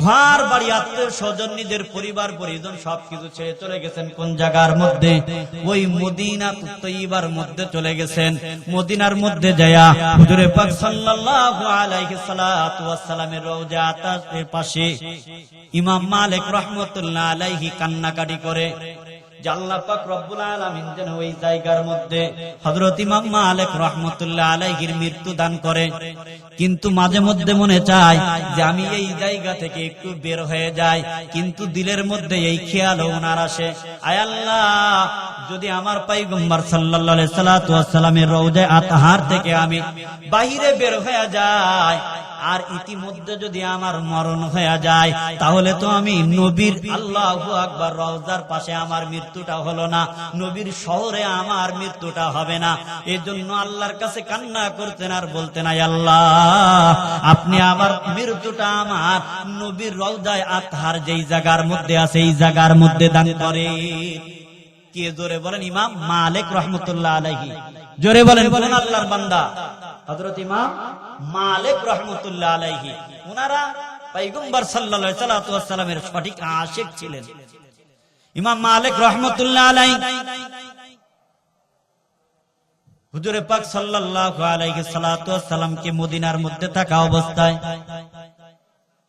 ঘর বাড়ি আত্মীয় স্বজন নিজের পরিবার পরিজন সবকিছু ছেড়ে চলে গেছেন। কোন জায়গার মধ্যে? ওই মদিনা তৈয়বার মধ্যে চলে গেছেন। মদিনার মধ্যে যায়া হুজুরে পাক সাল্লাল্লাহু আলাইহি সাল্লাতু ওয়াস সালামের রওজা আতাশের পাশে ইমাম মালিক রাহমাতুল্লাহ আলাইহি কান্নাকাটি করে যে আল্লাহ পাক রব্বুল আলামিন যেন ওই জায়গার মধ্যে হযরত ইমাম মালিক রাহমাতুল্লাহ আলাইহির মৃত্যু দান করে। কিন্তু মাঝে মধ্যে মনে চায় যে আমি এই জায়গা থেকে একটু বের হয়ে যাই, কিন্তু দিলের মধ্যে এই খেয়াল ওনার আসে, আয় আল্লাহ, যদি আমার পয়গম্বর সাল্লাল্লাহু আলাইহি সাল্লাতু ওয়াস সালামের রওজা আতহার থেকে আমি বাইরে বের হয়ে যাই, আর ইতিমধ্যে যদি আমার মরণ হয়ে যায়, তাহলে তো আমি নবীর আল্লাহু আকবার রওজার পাশে আমার মৃত্যুটা হলো না, নবীর শহরে আমার মৃত্যুটা হবে না। এজন্য আল্লাহর কাছে কান্না করতেন আর বলতেন, আয় আল্লাহ, আপনি আমার মৃত্যুটা আমার নবীর রওজায় আতহার যেই জায়গার মধ্যে আছে এই জায়গার মধ্যে দান করে। কে জোরে বলেন? ইমাম মালিক রাহমাতুল্লাহ আলাইহি। জোরে বলেন কোন আল্লাহর বান্দা? হযরত ইমাম মালিক রাহমাতুল্লাহ আলাইহি। ওনারা পয়গম্বর সাল্লাল্লাহু আলাইহি ওয়াসাল্লামের সঠিক আশিক ছিলেন। ইমাম মালিক রাহমাতুল্লাহ আলাইহি হুজুরে পাক সাল্লাল্লাহু আলাইহি ওয়াসাল্লামকে মদিনার মধ্যে থাকা অবস্থায়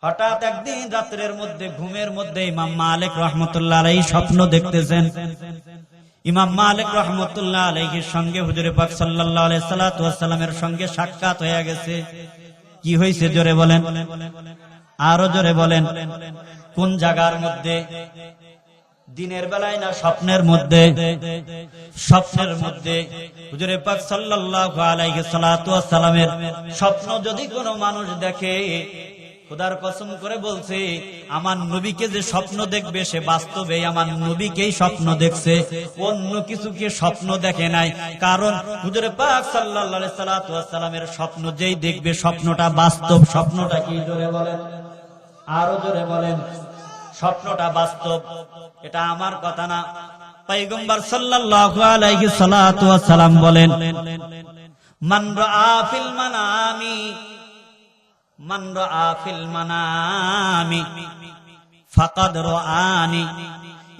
হঠাৎ একদিন রাতের মধ্যে ঘুমের মধ্যে ইমাম মালিক রাহমাতুল্লাহ আলাইহি স্বপ্ন দেখতেছেন। ইমাম মালিক রাহমাতুল্লাহ আলাইহির সঙ্গে হুজুরে পাক সাল্লাল্লাহু আলাইহি ওয়াসাল্লামের সঙ্গে সাক্ষাৎ হয়ে গেছে। কি হয়েছে জোরে বলেন? আরো জোরে বলেন। কোন জায়গার মধ্যে? দিনের বেলায় না স্বপ্নের মধ্যে? স্বপ্নের মধ্যে। হুজুরে পাক সাল্লাল্লাহু আলাইহি ওয়াসাল্লামের স্বপ্ন যদি কোনো মানুষ দেখে, খোদার কসম করে বলছে, আমার নবীকে যে স্বপ্ন দেখবে সে বাস্তবে আমার নবীকেই স্বপ্ন দেখছে, অন্য কিছুকে স্বপ্ন দেখে নাই। কারণ হুজুরে পাক সাল্লাল্লাহু আলাইহি ওয়াসাল্লামের স্বপ্ন যেই দেখবে স্বপ্নটা বাস্তব। স্বপ্নটা কি জোরে বলেন? আরো জোরে বলেন। স্বপ্নটা বাস্তব, এটা আমার কথা না। পয়গম্বর সাল্লাল্লাহু আলাইহি ওয়াসাল্লাম বলেন, মান রাআ ফিল মানামি, মান রাআ ফিল মানামি ফাকাদ রাআনি,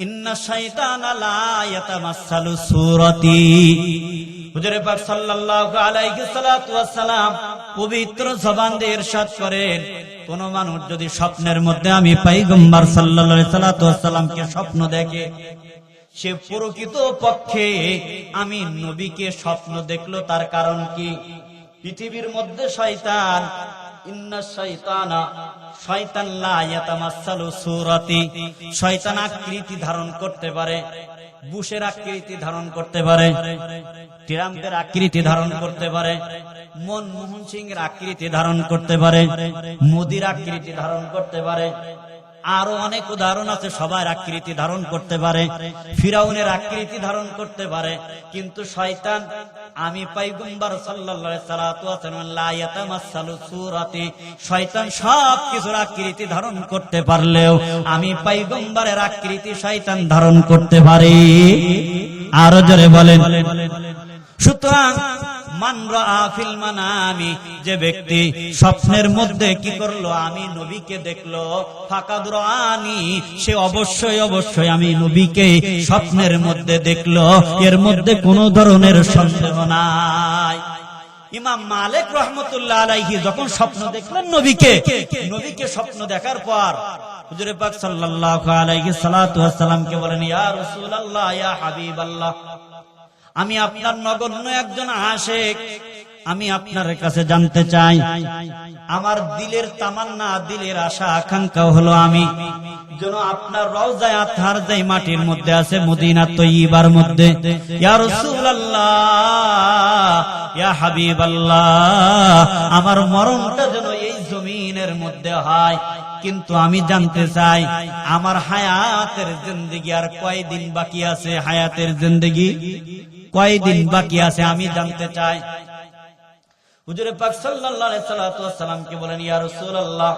ইন্না শাইতানা লা ইয়াতামাসসালু সূরাতি। হুজুরে পাক সাল্লাল্লাহু আলাইহি ওয়াসাল্লাম পবিত্র জবান দিয়ে ইরশাদ করেন, কোন মানুষ যদি স্বপ্নের মধ্যে আমি পয়গম্বর সাল্লাল্লাহু আলাইহি ওয়াসাল্লামকে স্বপ্ন দেখে, সে প্রকৃত পক্ষে আমি নবীকে স্বপ্ন দেখলো। তার কারণ কি? পৃথিবীর মধ্যে শয়তান ইন্না শাইতানা, শয়তান লা ইয়াতামাসসালু সূরাতি, শয়তান আকৃতি ধারণ করতে পারে, বুশের আকৃতি ধারণ করতে পারে, ট্রাম্পের আকৃতি ধারণ করতে পারে, মনমোহন সিং এর আকৃতি ধারণ করতে পারে, মোদির আকৃতি ধারণ করতে পারে, আরো অনেক উদাহরণ আছে। সবার আকৃতি ধারণ করতে পারে, ফিরাউনের আকৃতি ধারণ করতে পারে। কিন্তু শয়তান, আমি পয়গম্বর সাল্লাল্লাহু আলাইহি সাল্লাতু ওয়া সাল্লাম লা ইয়াতামাসসালু সূরাতি, শয়তান সব কিছুর আকৃতি ধারণ করতে পারলেও আমি পয়গম্বরের আকৃতি শয়তান ধারণ করতে পারে। আরো জোরে বলেন। সুতরাং মান রাআ ফিল মানামি, যে ব্যক্তি স্বপ্নের মধ্যে কি করলো, আমি নবীকে দেখলো, ফাকাদ রাআনি, সে অবশ্যই অবশ্যই আমি নবীকে স্বপ্নের মধ্যে দেখলো, এর মধ্যে কোনো ধরনের সন্দেহ নাই। ইমাম মালিক রাহমাতুল্লাহ আলাইহি যখন স্বপ্ন দেখলেন নবীকে, নবীকে স্বপ্ন দেখার পর হুজুর পাক সাল্লাল্লাহু আলাইহি সাল্লাতু ওয়াস সালামকে বলেন, ইয়া রাসূলুল্লাহ, ইয়া হাবিবাল্লাহ, আমি আপনার নগণ্য একজন আশিক, আমি আপনার কাছে জানতে চাই, আমার দিলের তামান্না, দিলের আশা আকাঙ্ক্ষা হলো আমি যেন আপনার রওজায়ে আতহার যেই মাটির মধ্যে আছে, মদিনা তয়্যিবার মধ্যে, ইয়া রাসূলুল্লাহ, ইয়া হাবিবাল্লাহ, আমার মরণটা যেন এই জমিনের মধ্যে হয়। কিন্তু আমি জানতে চাই আমার হায়াতের জিন্দেগি আর কয়দিন বাকি আছে, হায়াতের জিন্দেগি কয়দিন বাকি আছে আমি জানতে চাই। হুজুর পাক সাল্লাল্লাহু আলাইহি সাল্লামকে বলেন, ইয়া রাসূলুল্লাহ,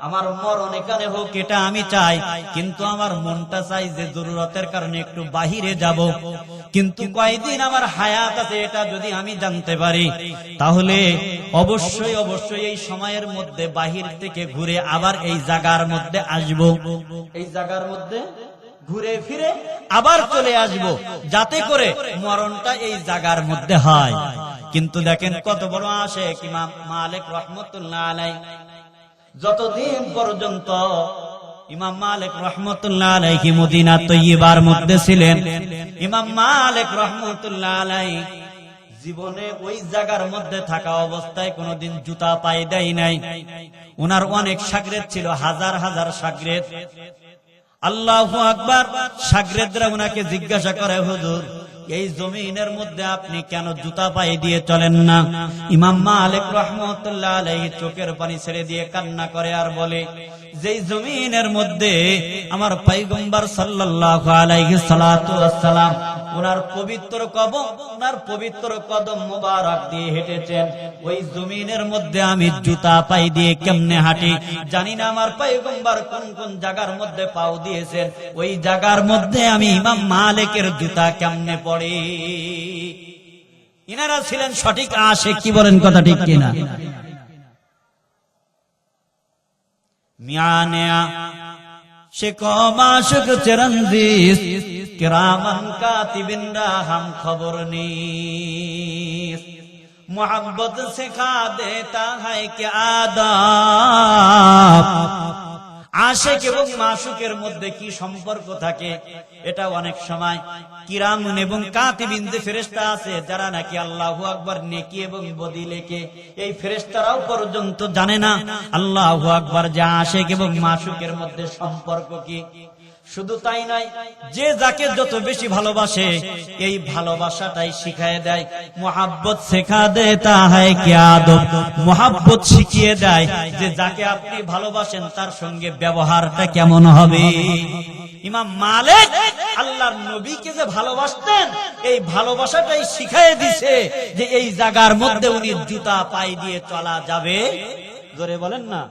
আমার মরণ এখানে হোক এটা আমি চাই, কিন্তু আমার মনটা চাই যে জরুরতের কারণে একটু বাহিরে যাব, কিন্তু কয়দিন আমার হায়াত আছে এটা যদি আমি জানতে পারি, তাহলে অবশ্যই অবশ্যই এই সময়ের মধ্যে বাহির থেকে ঘুরে আবার এই জায়গার মধ্যে আসব, এই জায়গার মধ্যে ঘুরে ফিরে আবার চলে আসব, যাতে করে মরণটা এই জায়গার মধ্যে হয়। কিন্তু দেখেন কত বড় আশিক ইমাম মালিক রাহমাতুল্লাহ আলাইহি, যতদিন পর্যন্ত ইমাম মালিক রাহমাতুল্লাহ আলাইহি মদিনা তয়্যিবার মধ্যে ছিলেন, ইমাম মালিক রাহমাতুল্লাহ আলাইহি জীবনে ওই জায়গার মধ্যে থাকা অবস্থায় কোনোদিন জুতা পায়ে দেয় নাই। ওনার অনেক শাগরেদ ছিল, হাজার হাজার শাগরেদ। আল্লাহু আকবার। শাগরেদরা ওনাকে জিজ্ঞাসা করে, হুজুর, এই জমিনের মধ্যে আপনি কেন জুতা পায়ে দিয়ে চলেন না? ইমাম মালিক রাহমাতুল্লাহ আলাইহি চোখের পানি ছেড়ে দিয়ে কান্না করে আর বলে, যেই জমিনের মধ্যে আমার পয়গম্বর সাল্লাল্লাহু আলাইহি সাল্লাতু ওয়াস সালাম ওনার পবিত্র কদম মোবারক দিয়ে হেঁটেছেন, ওই জমিনের মধ্যে আমি জুতা পায়ে দিয়ে কেমনে হাঁটি? জানি না আমার পয়গম্বর কোন কোন জায়গার মধ্যে পাও দিয়েছেন, ওই জায়গার মধ্যে আমি ইমাম মালিকের জুতা কেমনে পড়ে? ইনারা ছিলেন সঠিক আশিক। কি বলেন, কথা ঠিক কিনা? মিয়ানেয়া শিকমাশুক চিরঞ্জিস কিরামান কাতিবিনরা হাম খবর नीस मोहब्बत सिखा देता है कि आदाब। আশিক এবং মাশুকের মধ্যে কি সম্পর্ক থাকে এটা অনেক সময় কিরামুন এবং কাতিবিন যে ফেরেশতা আছে যারা নাকি আল্লাহু আকবার নেকি এবং বদি লেখে, এই ফেরেশতারাও পর্যন্ত জানে না আল্লাহু আকবার যে আশিক এবং মাশুকের মধ্যে সম্পর্ক কি। শুধু তাই নয়, যে যাকে যত বেশি ভালোবাসে এই ভালোবাসাটাই শিখায় দেয়। মোহাব্বত শেখা দেতা হয় কি আদব, মোহাব্বত শিখিয়ে দেয় যে যাকে আপনি ভালোবাসেন তার সঙ্গে ব্যবহারটা কেমন হবে। ইমাম মালিক আল্লাহর নবীকে যে ভালোবাসতেন এই ভালোবাসাটাই শিখায় দিছে যে এই জায়গার মধ্যে উনি জুতা পায়ে দিয়ে চলা যাবে। জোরে বলেন না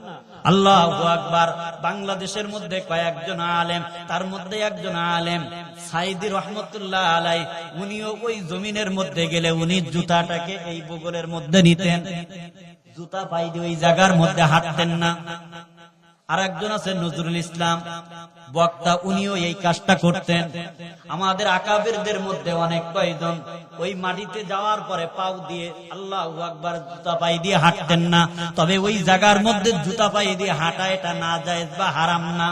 আল্লাহু আকবার। বাংলাদেশের মধ্যে কয়েকজন আলেম, তার মধ্যে একজন আলেম সাইদি রহমতুল্লাহ আলাই, উনিও ওই জমিনের মধ্যে গেলে উনি জুতাটাকে এই বগলের মধ্যে নিতেন, জুতা পায়ে দিয়ে ওই জায়গার মধ্যে হাঁটতেন না। আর একজন আছে নজরুল ইসলাম বক্তা, উনিও এই কাজটা করতেন। আমাদের আকাবেরদের মধ্যে অনেক কয়জন ওই মাটিতে যাওয়ার পরে পাও দিয়ে আল্লাহু আকবার জুতা পায়ে দিয়ে হাঁটতেন না। তবে ওই জায়গার মধ্যে জুতা পায়ে দিয়ে হাঁটা এটা না জায়েজ বা হারাম না,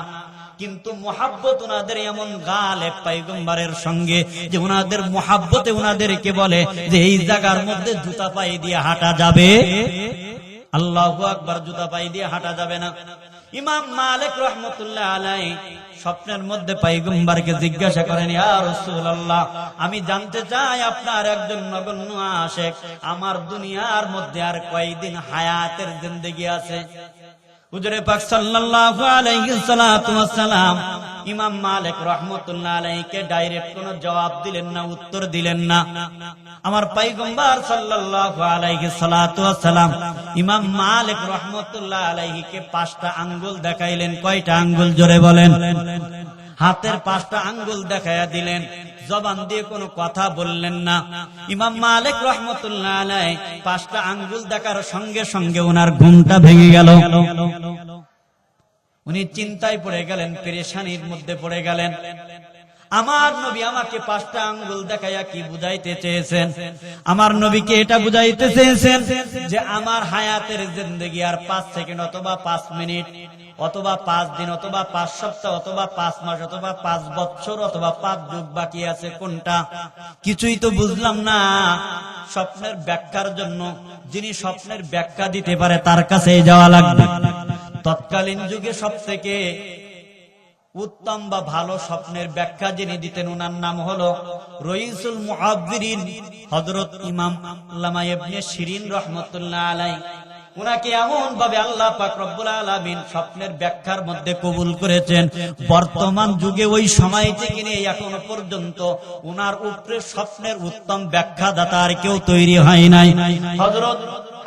কিন্তু মোহাব্বত উনাদের এমন গালেব পয়গম্বরের সঙ্গে যে উনাদের মোহাব্বতে উনাদেরকে বলে যে এই জায়গার মধ্যে জুতা পায়ে দিয়ে হাঁটা যাবে। আল্লাহু আকবার, জুতা পায়ে দিয়ে হাঁটা যাবে না। ইমাম মালিক রাহমাতুল্লাহ আলাইহি স্বপ্নের মধ্যে পয়গম্বরকে জিজ্ঞাসা করেন, ইয়া রাসূলুল্লাহ, আমি জানতে চাই আপনার একজন নগণ্য আশিক, আমার দুনিয়ার মধ্যে আর কয়দিন হায়াতের জিন্দেগি আছে? হুজুরে পাক সাল্লাল্লাহু আলাইহি সাল্লাতু ওয়াসসালাম ইমাম মালিক রাহমাতুল্লাহ আলাইহিকে ডাইরেক্ট কোনো জবাব দিলেন না, উত্তর দিলেন না। আমার পয়গম্বর সাল্লাল্লাহু আলাইহি সাল্লাতু ওয়াসসালাম ইমাম মালিক রাহমাতুল্লাহ আলাইহিকে 5টা আঙ্গুল দেখাইলেন। কয়টা আঙ্গুল জোরে বলেন? হাতের 5টা আঙ্গুল দেখায়া দিলেন, জবান দিয়ে কোনো কথা বললেন না। ইমাম মালিক রাহমাতুল্লাহ আলাইহি 5টা আঙ্গুল দেখার সঙ্গে সঙ্গে ওনার ঘুমটা ভেঙে গেল। উনি চিন্তায় পড়ে গেলেন, পেরেশানির মধ্যে পড়ে গেলেন। আমার নবী আমাকে 5টা আঙ্গুল দেখাইয়া কি বুঝাইতে চেয়েছেন? আমার নবীকে এটা বুঝাইতে চেয়েছেন যে আমার হায়াতের জিন্দেগি আর 5 সেকেন্ড অথবা 5 মিনিট অথবা 5 দিন অথবা 5 সপ্তাহ অথবা 5 মাস অথবা 5 বছর অথবা 5 যুগ বাকি আছে। কোনটা? কিছুই তো বুঝলাম না। স্বপ্নের ব্যাখ্যার জন্য যিনি স্বপ্নের ব্যাখ্যা দিতে পারে তার কাছেই যাওয়া লাগবে। তৎকালীন যুগে সবথেকে উত্তম বা ভালো স্বপ্নের ব্যাখ্যা যিনি দিতেন ওনার নাম হলো রইসুল মুআব্বিরিন হযরত ইমাম আল্লামা ইবনে শিরিন রাহমাতুল্লাহ আলাইহি। উনাকে এমন ভাবে আল্লাহ পাক রব্বুল আলামিন স্বপ্নের ব্যাখ্যার মধ্যে কবুল করেছেন, বর্তমান যুগে ওই সময় থেকে নিয়ে এখনো পর্যন্ত উনার উপরে স্বপ্নের উত্তম ব্যাখ্যাদাতা আর কেউ তৈরি হয় নাই। হযরত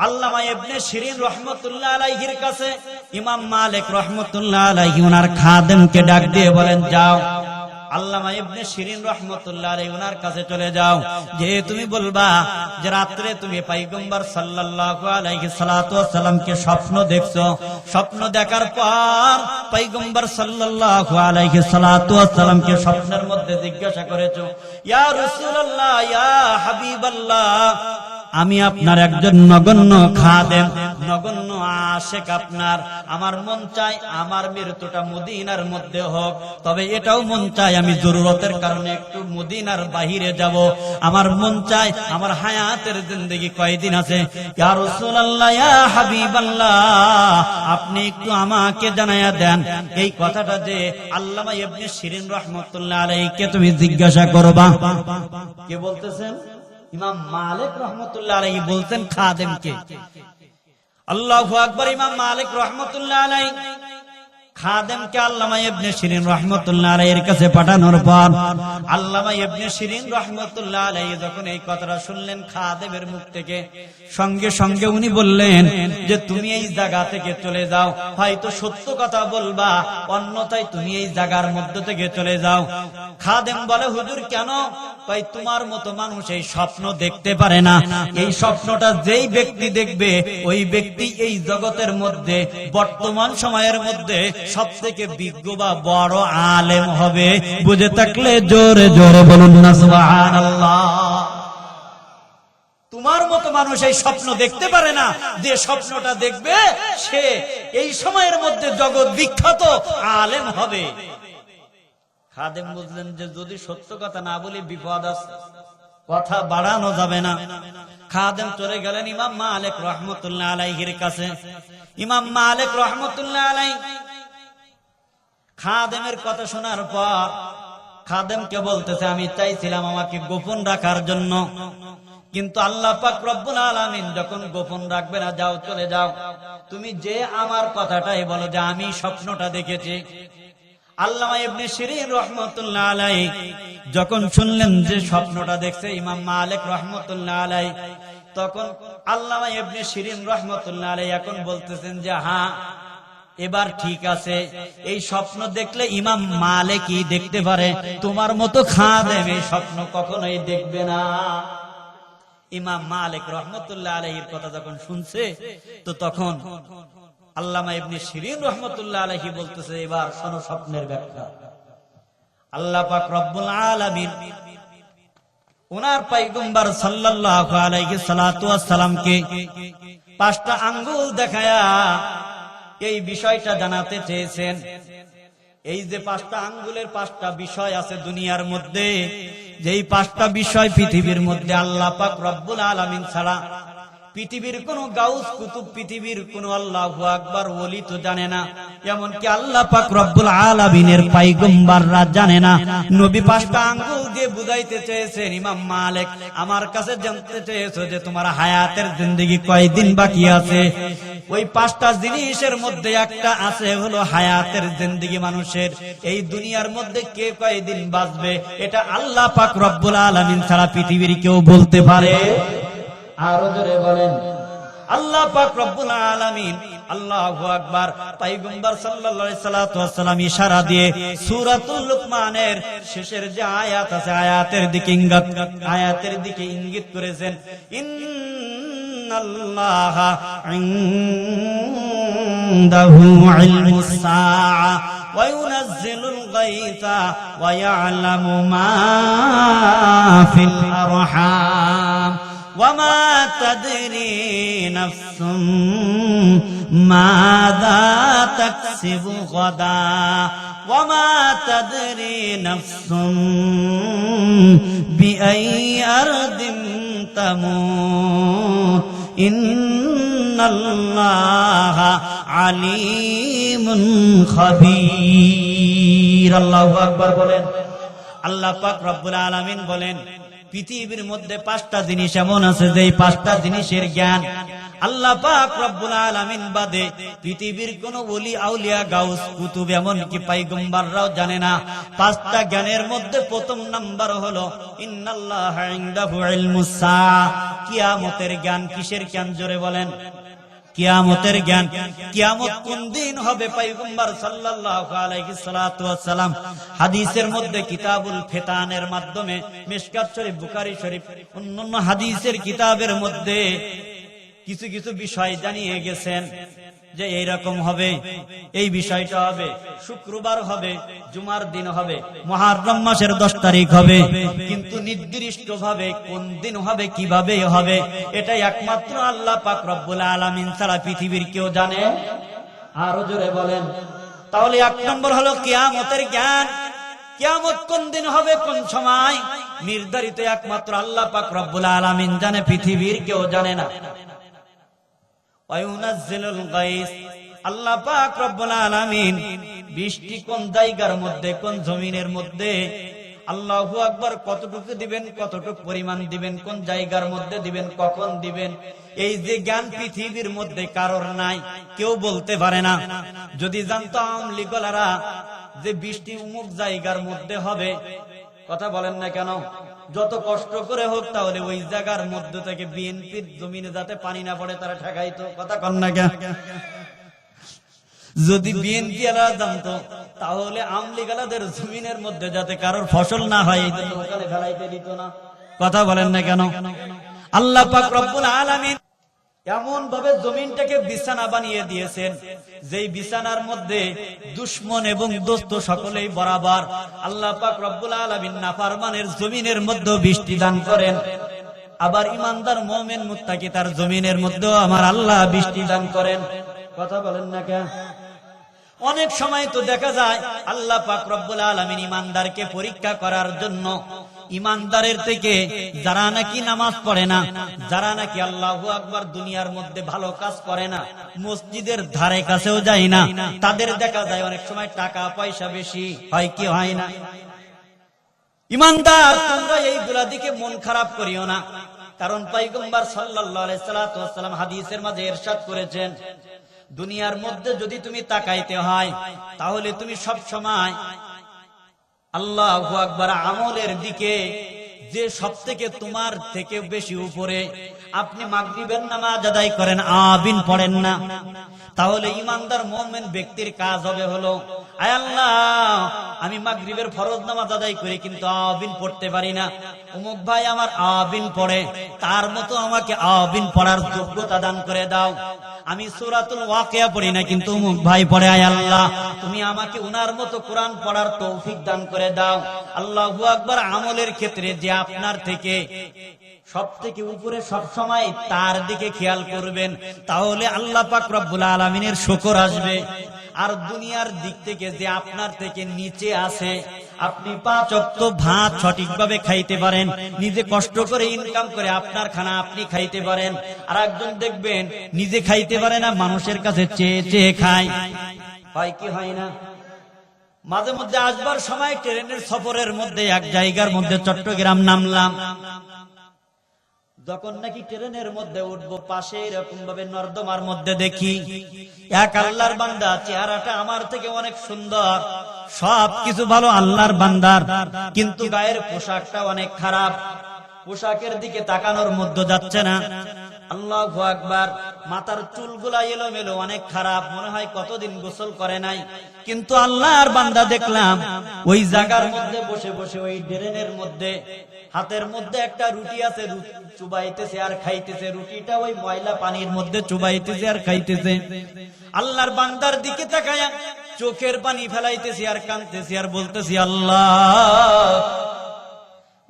আল্লামা ইবনে শিরিন রাহমাতুল্লাহ আলাইহির কাছে ইমাম মালিক রাহমাতুল্লাহ আলাইহি ওনার খাদেমকে ডাক দিয়ে বলেন, যাও আল্লামা ইবনে শিরিন রাহমাতুল্লাহ আলাইহি ওনার কাছে চলে যাও, যে তুমি বলবা যে রাত্রে তুমি পয়গম্বর সাল্লাল্লাহু আলাইহি সাল্লাতু ওয়াসাল্লামকে স্বপ্ন দেখছো, স্বপ্ন দেখার পর পয়গম্বর সাল্লাল্লাহু আলাইহি সাল্লাতু ওয়াসাল্লামকে স্বপ্নের মধ্যে জিজ্ঞাসা করেছো, ইয়া রাসূলুল্লাহ, ইয়া হাবিবাল্লাহ, আমি আপনার একজন নগণ্য খাদেম, নগণ্য আশিক আপনার। আমার মন চায় আমার মৃত্যুটা মদিনার মধ্যে হোক, তবে এটাও মন চায় আমি জরুরতের কারণে একটু মদিনার বাহিরে যাব। আমার মন চায় আমার হায়াতের জিন্দেগি কয়দিন আছে। ইয়া রাসূলুল্লাহ, ইয়া হাবিবাল্লাহ, আপনি একটু আমাকে জানায়া দেন এই কথাটা যে আল্লামা ইবনে শিরিন রাহমাতুল্লাহ আলাইহিকে তুমি জিজ্ঞাসা করবা। কে বলতেছেন? ইমাম মালিক রাহমাতুল্লাহ আলাইহি বলতেন খাদেমকে। আল্লাহু আকবার। ইমাম মালিক রাহমাতুল্লাহ আলাইহি খাদেমকে আল্লামা ইবনে শিরিন রাহমাতুল্লাহ আলাইহির কাছে পাঠানোর পর আল্লামা ইবনে শিরিন রাহমাতুল্লাহ আলাইহি যখন এই কথাটা শুনলেন খাদেমের মুখ থেকে, সঙ্গে সঙ্গে উনি বললেন যে তুমি এই জায়গা থেকে চলে যাও, হয়তো সত্য কথা বলবা, অন্যথায় তুমি এই জায়গার মধ্য থেকে চলে যাও। খাদেম বলে, হুজুর কেন? ভাই তোমার মতো মানুষ এই স্বপ্ন দেখতে পারে না। এই স্বপ্নটা যেই ব্যক্তি দেখবে ওই ব্যক্তি এই জগতের মধ্যে বর্তমান সময়ের মধ্যে সবথেকে বিজ্ঞ বা বড় আলেম হবে। বুঝে থাকলে জোরে জোরে বলুন না সুবহানাল্লাহ। তোমার মতো মানুষ এই স্বপ্ন দেখতে পারে না, যে স্বপ্নটা দেখবে সে এই সময়ের মধ্যে জগৎ বিখ্যাত আলেম হবে। খাদেম বুঝলেন যে যদি সত্য কথা না বলি বিপদ আছে, কথা বাড়ানো যাবে না। খাদেম চলে গেলেন ইমাম মালিক রাহমাতুল্লাহ আলাইহির কাছে। ইমাম মালিক রাহমাতুল্লাহ আলাইহি খাদেমের কথা শোনার পর খাদেমকে বলতেছে, আমি চাইছিলাম আমাকে গোপন রাখার জন্য, কিন্তু আল্লাহ পাক রব্বুল আলামিন যখন গোপন রাখবে না, যাও চলে যাও, তুমি যে আমার কথাটাই বলো যে আমি স্বপ্নটা দেখেছি। আল্লামা ইবনে শিরিন রাহমাতুল্লাহ আলাইহি যখন শুনলেন যে স্বপ্নটা দেখছে ইমাম মালিক রাহমাতুল্লাহ আলাইহি, তখন আল্লামা ইবনে শিরিন রাহমাতুল্লাহ আলাইহি এখন বলতেছেন যে হ্যাঁ, এবার ঠিক আছে, এই স্বপ্ন দেখলে ইমাম মালিকই দেখতে পারে, তোমার মতো খাদেম এই স্বপ্ন কখনোই দেখবে না। ইমাম মালিক রাহমাতুল্লাহ আলাইহির কথা যখন শুনছে, তো তখন আল্লামা ইবনে শিরিন রাহমাতুল্লাহ আলাইহি বলতেছে, এবার শোনো স্বপ্নের ব্যাখ্যা। আল্লাহ পাক রব্বুল আলামিন ওনার পয়গম্বর সাল্লাল্লাহু আলাইহি সাল্লাতু ওয়াস সালামকে 5টা আঙ্গুল দেখায়া এই বিষয়টা জানাতে চেয়েছেন। এই যে 5টা আঙ্গুলের 5টা বিষয় আছে দুনিয়ার মধ্যে, যেই 5টা বিষয় পৃথিবীর মধ্যে আল্লাহ পাক রব্বুল আলামিন ছাড়া পৃথিবীর কোন গাউস কুতুব, পৃথিবীর কোন আল্লাহু আকবার ওলি তো জানে না, এমনকি আল্লাহ পাক রব্বুল আলামিনের পয়গম্বররা জানে না। নবী পাঁচটা আঙ্গুল দিয়ে বুঝাইতে চেয়েছেন, ইমাম মালিক আমার কাছে জানতে চেয়েছো যে তোমার হায়াতের জিন্দেগি কয়দিন বাকি আছে। ওই পাঁচটা জিনিসের মধ্যে একটা আছে হলো হায়াতের জিন্দেগি। মানুষের এই দুনিয়ার মধ্যে কে কয়দিন বাঁচবে এটা আল্লাহ পাক রব্বুল আলামিন ছাড়া পৃথিবীর কেউ বলতে পারে? আরো জোরে বলেন আল্লাহ পাক রব্বুল আলামিন। আল্লাহু আকবার। পয়গম্বর সাল্লাল্লাহু আলাইহি সাল্লাতু ওয়াসসালাম ইশারা দিয়ে সূরাতুল লুকমানের শেষের যে আয়াত আছে আয়াতের দিকে ইঙ্গিত করেছেন, ইন্নাল্লাহা ইনদাহু ইলমুস সাআ ওয়া ইউনাজ্জিলুল গায়থা ওয়া ইয়ালামু মা ফিল আরহাম وما تدري نفس ماذا تكسب غدا وما تدري نفس بأي أرض تموت إن الله عليم خبير। الله أكبر বলেন। আল্লাহ পাক রব্বুল আলামিন বলেন, পৃথিবীর মধ্যে পাঁচটা জিনিস এমন আছে যে পাঁচটা জিনিসের জ্ঞান আল্লাহ পাক রব্বুল আলামিন বাদে পৃথিবীর কোন ওলি আউলিয়া গাউস কুতুব এমনকি পয়গম্বররাও জানে না। পাঁচটা জ্ঞানের মধ্যে প্রথম নাম্বার হলো ইন্নাল্লাহা ইনদাহু ইলমুস সাআ, কিয়ামতের জ্ঞান। কিসের জ্ঞান? জোরে বলেন। কিয়ামতের জ্ঞান। কিয়ামত কোন দিন হবে? পয়গম্বর সাল্লাল্লাহু আলাইহি সাল্লাতু ওয়াসসালাম হাদিসের মধ্যে কিতাবুল ফিতানের মাধ্যমে মিশকাত শরীফ, বুখারী শরীফ, অন্যান্য হাদিসের কিতাবের মধ্যে কিছু কিছু বিষয় জানিয়ে গেছেন যে এইরকম হবে, এই বিষয়টা হবে, শুক্রবার হবে, জুমার দিন হবে, মুহররম মাসের 10 তারিখ হবে, কিন্তু নির্দিষ্ট ভাবে কোন দিন হবে, কিভাবে হবে, এটা একমাত্র আল্লাহ পাক রব্বুল আলামিন ছাড়া পৃথিবীর কেউ জানে? আরো জোরে বলেন। তাহলে এক নম্বর হলো কিয়ামতের জ্ঞান। কিয়ামত কোন দিন হবে, কোন সময় নির্ধারিত একমাত্র আল্লাহ পাক রব্বুল আলামিন জানে, পৃথিবীর কেউ জানে না। ওয়ায়ুনাজ্জিলুল গায়স, আল্লাহ পাক রব্বুল আলামিন বৃষ্টি কোন জায়গার মধ্যে, কোন জমিনের মধ্যে, আল্লাহু আকবার, কতটুকু দিবেন, কতটুকু পরিমাণ দিবেন, কোন জায়গার মধ্যে দিবেন, কখন দিবেন, এই যে জ্ঞান পৃথিবীর মধ্যে কারোর নাই, কেউ বলতে পারে না। যদি জানতো আওয়ামী লীগরা যে বৃষ্টি অমুক জায়গার মধ্যে হবে, কথা বলেন না কেন, যত কষ্ট করে হোক তাহলে ওই জায়গার মধ্যে থেকে বিএনপির জমিনে যাতে পানি না পড়ে তারা ঠেকাইতো, কথা কন না কেন? যদি বিএনপি জানতো তাহলে আওয়ামী লীগদের জমিনের মধ্যে যাতে কারোর ফসল না হয় এই জন্য ওখানে ফেলাইতে দিত না, কথা বলেন না কেন? আল্লাহ পাক রব্বুল আলামিন এমন ভাবে জমিনটাকে বিছানা বানিয়ে দিয়েছেন, যেই বিছানার মধ্যে দুশমন এবং দোস্ত সকলেই বরাবর। আল্লাহ পাক রব্বুল আলামিন নাফরমানের জমিনের মধ্যে বৃষ্টি দান করেন, আবার ইমানদার মুমিন মুত্তাকি তার জমিনের মধ্যেও আমার আল্লাহ বৃষ্টি দান করেন, কথা বলেন না কেন? অনেক সময় তো দেখা যায় আল্লাহ পাক রব্বুল আলামিন ইমানদারকে পরীক্ষা করার জন্য ইমানদারের থেকে যারা নাকি নামাজ পড়ে না, যারা নাকি আল্লাহু আকবার দুনিয়ার মধ্যে ভালো কাজ করে না, মসজিদের ধারে কাছেও যায় না, তাদের দেখা যায় অনেক সময় টাকা পয়সা বেশি হয়, কি হয় না? ইমানদার তোমরা এইগুলা দিকে মন খারাপ করিও না, কারণ পয়গম্বর সাল্লাল্লাহু আলাইহি ওয়াসাল্লাম হাদিসের মাঝে ইরশাদ করেছেন, দুনিয়ার মধ্যে যদি তুমি তাকাইতে হয় তাহলে তুমি সব সময় আল্লাহু আকবার আমলের দিকে, যে সবথেকে তোমার থেকে বেশি উপরে। আপনি মাগরিবের নামাজ আদায় করেন, আমিন পড়েন না, তাহলে ইমানদার মুমিন ব্যক্তির কাজ হবে হলো, আয় আল্লাহ আমি মাগরিবের ফরজ নামাজ আদায় করি কিন্তু আমিন পড়তে পারি না, অমুক ভাই আমার আমিন পড়ে, তার মতো আমাকে আমিন পড়ার যোগ্যতা দান করে দাও। আমি সূরাতুল ওয়াকিয়া পড়ি না কিন্তু অমুক ভাই পড়ে, আয় আল্লাহ তুমি আমাকে উনার মতো কোরআন পড়ার তৌফিক দান করে দাও। আল্লাহু আকবার আমলের ক্ষেত্রে যে আপনার থেকে সব থেকে উপরে সব সময় তার দিকে খেয়াল করবেন, তাহলে আল্লাহ পাক রব্বুল আলামিনের শুকর আসবে। আর দুনিয়ার দিক থেকে যে আপনার থেকে নিচে আছে, আপনি 5 ওয়াক্ত ভাত সঠিকভাবে খাইতে পারেন, নিজে কষ্ট করে ইনকাম করে আপনার খানা আপনি খাইতে পারেন। আর একজন দেখবেন নিজে খাইতে পারে না, মানুষের কাছে চেয়ে চেয়ে খায়। হয় কি হয় না? মাঝে মধ্যে আসবার সময় ট্রেনের সফরের মধ্যে এক জায়গার মধ্যে চট্টগ্রাম নামলাম। যখন নাকি ট্রেনের মধ্যে উঠবো, পাশে এরকম ভাবে নর্দমার মধ্যে দেখি এক আল্লাহর বান্দা, চেহারাটা আমার থেকে অনেক সুন্দর, সব কিছু ভালো আল্লাহর বান্দার, কিন্তু গায়ের পোশাকটা অনেক খারাপ। পোশাকের দিকে তাকানোর মধ্যে যাচ্ছে না। আল্লাহু আকবার। মাথার চুলগুলা এলোমেলো, অনেক খারাপ, মনে হয় কতদিন গোসল করে নাই। কিন্তু আল্লাহর বান্দা দেখলাম ওই জায়গার মধ্যে বসে বসে ওই ট্রেনের মধ্যে হাতের মধ্যে একটা রুটি আছে, চুবাইতেছে আর খাইতেছে। রুটিটা ওই ময়লা পানির মধ্যে চুবাইতেছে আর খাইতেছে। আল্লাহর বান্দার দিকে তাকায়া চোখের পানি ফেলাইতেছি আর কাঁদতেছি আর বলতেছি, আল্লাহ,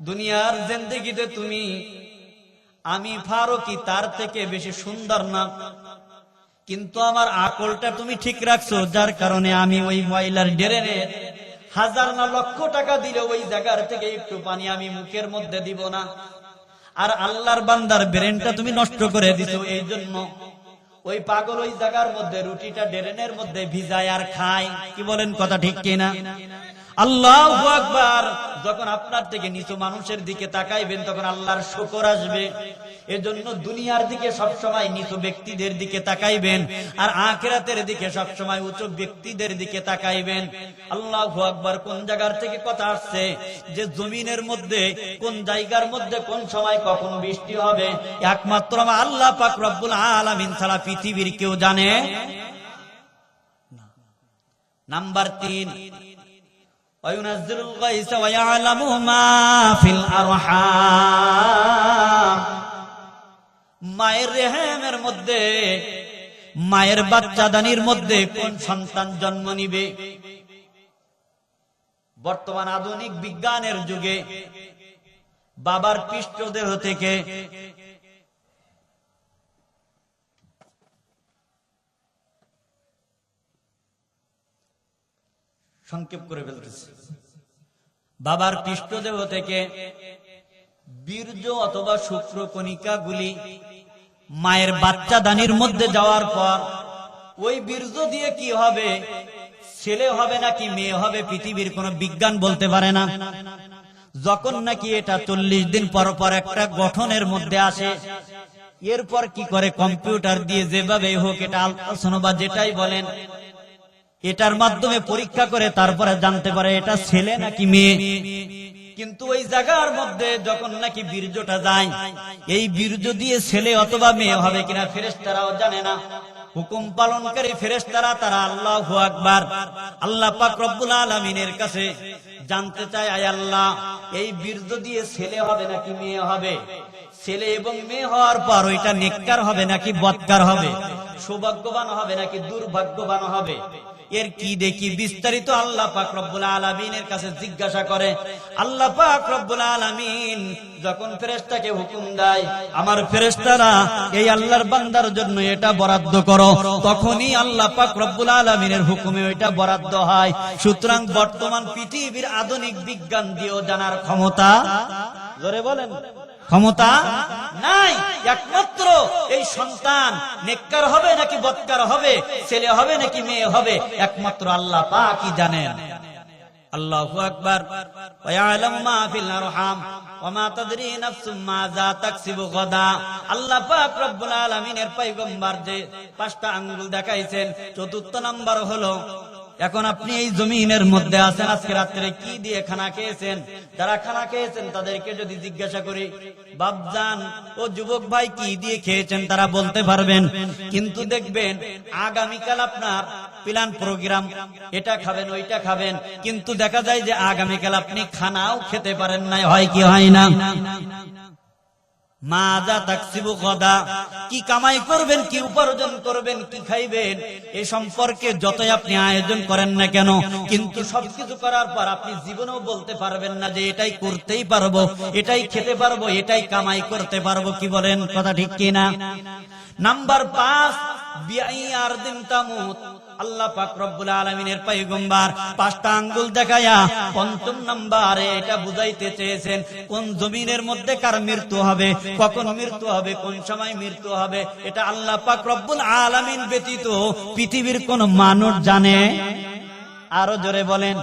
দুনিয়ার জিন্দেগিতে তুমি আমি ফারুকি তার থেকে বেশি সুন্দর না, কিন্তু আমার আকলটা তুমি ঠিক রাখছো, যার কারণে আমি ওই ময়লার ড্রেনে হাজার না লক্ষ টাকা দিলে ওই জায়গার থেকে একটু পানি আমি মুখের মধ্যে দিব না। আর আল্লাহর বান্দার ব্রেনটা তুমি নষ্ট করে দিছো, এই জন্য ওই পাগল ওই জায়গার মধ্যে রুটিটা ড্রেনের মধ্যে ভিজায় আর খায়। কি বলেন, কথা ঠিক কিনা? আল্লাহু আকবার। যখন আপনার থেকে নিচু মানুষের দিকে তাকাইবেন তখন আল্লাহর শুকর আসবে। এজন্য দুনিয়ার দিকে সবসময় নিচু ব্যক্তিদের দিকে তাকাইবেন, আর আখিরাতের দিকে সবসময় উঁচু ব্যক্তিদের দিকে তাকাইবেন। আল্লাহু আকবার। কোন জায়গার থেকে কথা আসছে যে জমিনের মধ্যে কোন জায়গার মধ্যে কোন সময় কখন বৃষ্টি হবে একমাত্র আল্লাহ পাক রব্বুল আলামিন ছাড়া পৃথিবীর কেউ জানে না। নাম্বার 3, ওয়ায়ুনাজ্জিলুল গায়সা ওয়া ইয়ালামু মা ফিল আরহাম। মায়ের রেহেমের মধ্যে, মায়ের বাচ্চাদানির মধ্যে কোন সন্তান জন্ম নিবে। বর্তমান আধুনিক বিজ্ঞানের যুগে বাবার পৃষ্ঠদেহ থেকে সংক্ষেপ করে ফেলতেছে, বাবার পৃষ্ঠদেহ থেকে বীর্য অথবা শুক্রকণিকা গুলি মায়ের বাচ্চাদানির মধ্যে যাওয়ার পর ওই বীর্য দিয়ে কি হবে, ছেলে হবে নাকি মেয়ে হবে, পৃথিবীর কোন বিজ্ঞান বলতে পারে না। যখন নাকি এটা 40 দিন পর পর একটা গঠনের মধ্যে আসে, এরপর কি করে কম্পিউটার দিয়ে যেভাবে হোক এটা আলট্রাসাউন্ড বা যেটাই বলেন, এটার মাধ্যমে পরীক্ষা করে তারপরে জানতে পারে এটা ছেলে নাকি মেয়ে। কিন্তু ওই জায়গার মধ্যে যখন নাকি বীর্যটা যায়, এই বীর্য দিয়ে ছেলে অথবা মেয়ে হবে কিনা ফেরেশতারাও জানে না। হুকুম পালনকারী ফেরেশতারা তারা আল্লাহু আকবার, আল্লাহ পাক রব্বুল আলামিনের কাছে জানতে চায়, আয় আল্লাহ, এই বীর্য দিয়ে ছেলে হবে নাকি মেয়ে হবে? ছেলে এবং মেয়ে হওয়ার পর ওইটা নেককার হবে নাকি বদকার হবে, সৌভাগ্যবান হবে নাকি দুর্ভাগ্যবান হবে? এর কি দেখি বিস্তারিত আল্লাহ পাক রব্বুল আলামিনের কাছে জিজ্ঞাসা করে। আল্লাহ পাক রব্বুল আলামিন যখন ফেরেশতাকে হুকুম দেয়, আমার ফেরেশতারা এই আল্লাহর বান্দার জন্য এটা বরাদ্দ করো, তখনই আল্লাহ পাক রব্বুল আলামিনের হুকুমে ওইটা বরাদ্দ হয়। সুতরাং বর্তমান পৃথিবীর আধুনিক বিজ্ঞান দিয়েও জানার ক্ষমতা, জোরে বলেন, ক্ষমতা নাই। একমাত্র এই সন্তান নেককার হবে নাকি বদকার হবে, ছেলে হবে নাকি মেয়ে হবে, একমাত্র আল্লাহ পাকই জানেন। আল্লাহু আকবার। ওয়া ইয়ালামু মা ফিল আরহাম ওয়া মা তাদরি নাফসুম মাযা তাকসিবু গাদা। আল্লাহ পাক রব্বুল আলামিনের পয়গম্বর যে 5টা আঙ্গুল দেখাইছেন, চতুর্থ নাম্বার হলো, এখন আপনি এই জমিনের মধ্যে আছেন, আজকে রাত্রে কি দিয়ে খানা খেয়েছেন? যারা খানা খেয়েছেন তাদেরকে যদি জিজ্ঞাসা করি, বাপজান ও যুবক ভাই কি দিয়ে খেয়েছেন, তারা বলতে পারবেন। কিন্তু দেখবেন আগামীকাল আপনার প্ল্যান প্রোগ্রাম, এটা খাবেন ওইটা খাবেন, কিন্তু দেখা যায় যে আগামীকাল আপনি খানাও খেতে পারেন নাই। হয় কি হয় না? মাযা তাকসিবু গাদা, কি কামাই করবেন, কি উপার্জন করবেন, কি খাইবেন, এ সম্পর্কে যতই আপনি আয়োজন করেন না কেন, কিন্তু সবকিছু করার পর আপনি জীবনেও বলতে পারবেন না যে এটাই করতেই পারবো, এটাই খেতে পারবো, এটাই কামাই করতে পারবো। কি বলেন, কথা ঠিক কিনা? নাম্বার 5, বিআই আরদিন তামুত, আল্লাহ পাক রব্বুল আলামিনের পয়গম্বর পাঁচটা আঙ্গুল দেখায়া পঞ্চম নম্বরে এটা বুঝাইতে চেয়েছেন কোন জমিনের মধ্যে কার মৃত্যু হবে, কখন মৃত্যু হবে, কোন সময় মৃত্যু হবে, এটা আল্লাহ পাক রব্বুল আলামিন ব্যতীত পৃথিবীর কোন মানুষ জানে? আরো জোরে বলেন।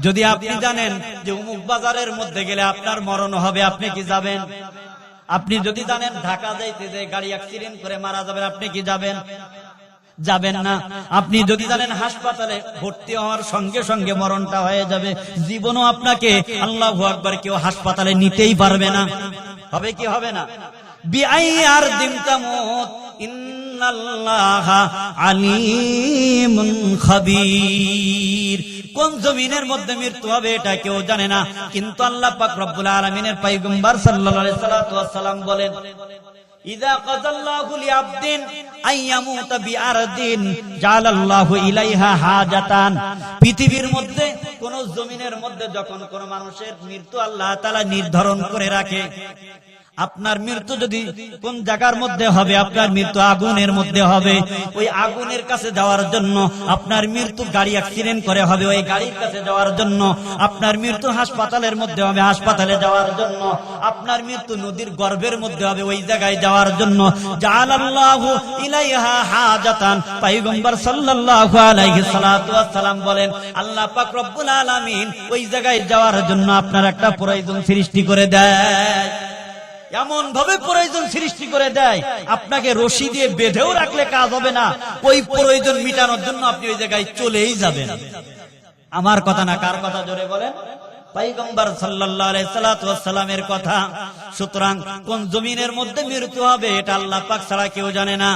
যদি আপনি জানেন যে অমুক বাজারের মধ্যে গেলে আপনার মরণ হবে, আপনি কি যাবেন? আপনি যদি জানেন ঢাকা যাইতে যে গাড়ি অ্যাক্সিডেন্ট করে মারা যাবেন, আপনি কি যাবেন? যাবেন না। আপনি যদি জানেন হাসপাতালে ভর্তি হওয়ার সঙ্গে সঙ্গে মরণটা হয়ে যাবে, জীবনও আপনাকে আল্লাহু আকবার কেউ হাসপাতালে নিতেই পারবে না, হবে কি হবে না? বিআই আরদিন তামুত ইন্নাল্লাহা আলিমুন খাবীর। কোন জমিনের মধ্যে মৃত্যু হবে এটা কেউ জানে না, কিন্তু আল্লাহ পাক রব্বুল আলামিনের পয়গম্বর সাল্লাল্লাহু আলাইহি ওয়াসাল্লাম বলেন, ইযা কাযাল্লাহু লিআবদিন আইয়ামুতা বিআরদিন জালাল্লাহু ইলাইহা হাজাতান। পৃথিবীর মধ্যে কোন জমিনের মধ্যে যখন কোন মানুষের মৃত্যু আল্লাহ তাআলা নির্ধারণ করে রাখে, আপনার মৃত্যু যদি কোন জায়গার মধ্যে হবে, আপনার মৃত্যু আগুনের মধ্যে হবে, ওই আগুনের কাছে যাওয়ার জন্য আপনার মৃত্যু গাড়ি অ্যাক্সিডেন্ট করে হবে, ওই গাড়ির কাছে যাওয়ার জন্য আপনার মৃত্যু হাসপাতালের মধ্যে হবে, হাসপাতালে যাওয়ার জন্য আপনার মৃত্যু নদীর গর্ভের মধ্যে হবে, ওই জায়গায় যাওয়ার জন্য জাআলাল্লাহু ইলাইহা হাজাতান। পয়গম্বর সাল্লাল্লাহু আলাইহি সাল্লাম বলেন, আল্লাহ পাক রব্বুল আলামিন ওই জায়গায় যাওয়ার জন্য আপনার একটা প্রয়োজন সৃষ্টি করে দেয়, এমন ভাবে প্রয়োজন সৃষ্টি করে দেয় আপনাকে রশি দিয়ে বেঁধেও রাখলে কাজ হবে না, ওই প্রয়োজন মিটানোর জন্য আপনি ওই জায়গায় চলেই যাবেন। আমার কথা না, কার কথা জোরে বলেন? পয়গম্বর সাল্লাল্লাহু আলাইহি ওয়াসাল্লামের কথা। সুতরাং কোন জমিনের মধ্যে মৃত্যু হবে এটা আল্লাহ পাক ছাড়া কেউ জানে না।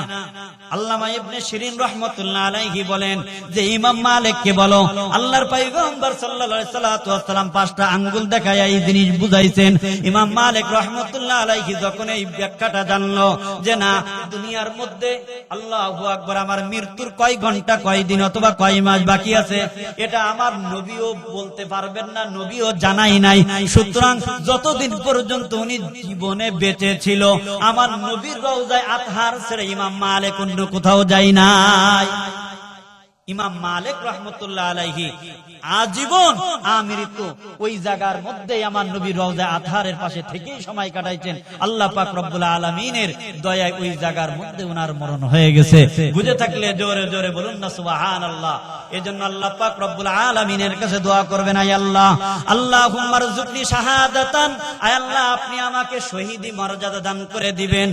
আল্লামা ইবনে শিরিন রাহমাতুল্লাহ আলাইহি বলেন যে ইমাম মালিককে বলো, আল্লাহর পয়গম্বর সাল্লাল্লাহু আলাইহি ওয়াসাল্লাম পাঁচটা আঙ্গুল দেখায়া এই জিনিস বুঝাইছেন। ইমাম মালিক রাহমাতুল্লাহ আলাইহি যখন এই ব্যাখ্যাটা জানলো যে না, দুনিয়ার মধ্যে আল্লাহু আকবার আমার মৃত্যুর কয় ঘন্টা, কয় দিন অথবা কয় মাস বাকি আছে, এটা আমার নবীও বলতে পারবেন না, নবীও জানাই নাই। সুতরাং যতদিন পর্যন্ত উনি জীবনে বেঁচে ছিল, আমার নবীর রওজায়ে আতহার ছেড়ে ইমাম মালিক অন্য কোথাও যাই নাই। ইমাম মালিক রাহমাতুল্লাহ আলাইহি আজীবন আমৃত ওই জায়গার মধ্যে আমার নবীর রওজায়ে আতহারের পাশে থেকেই সময় কাটাইছেন। আল্লাহ পাক রব্বুল আলামিনের দয়ায় ওই জায়গার মধ্যে ওনার মরণ হয়ে গেছে। বুঝে থাকলে জোরে জোরে বলুন না সুবহানাল্লাহ। এজন্য আল্লাহ পাক রব্বুল আলামিনের কাছে দোয়া করবেন, আয় আল্লাহ, আল্লাহুম্মা রযুকনি শাহাদাতান, আয় আল্লাহ আপনি আমাকে শহীদি মর্যাদা দান করে দিবেন,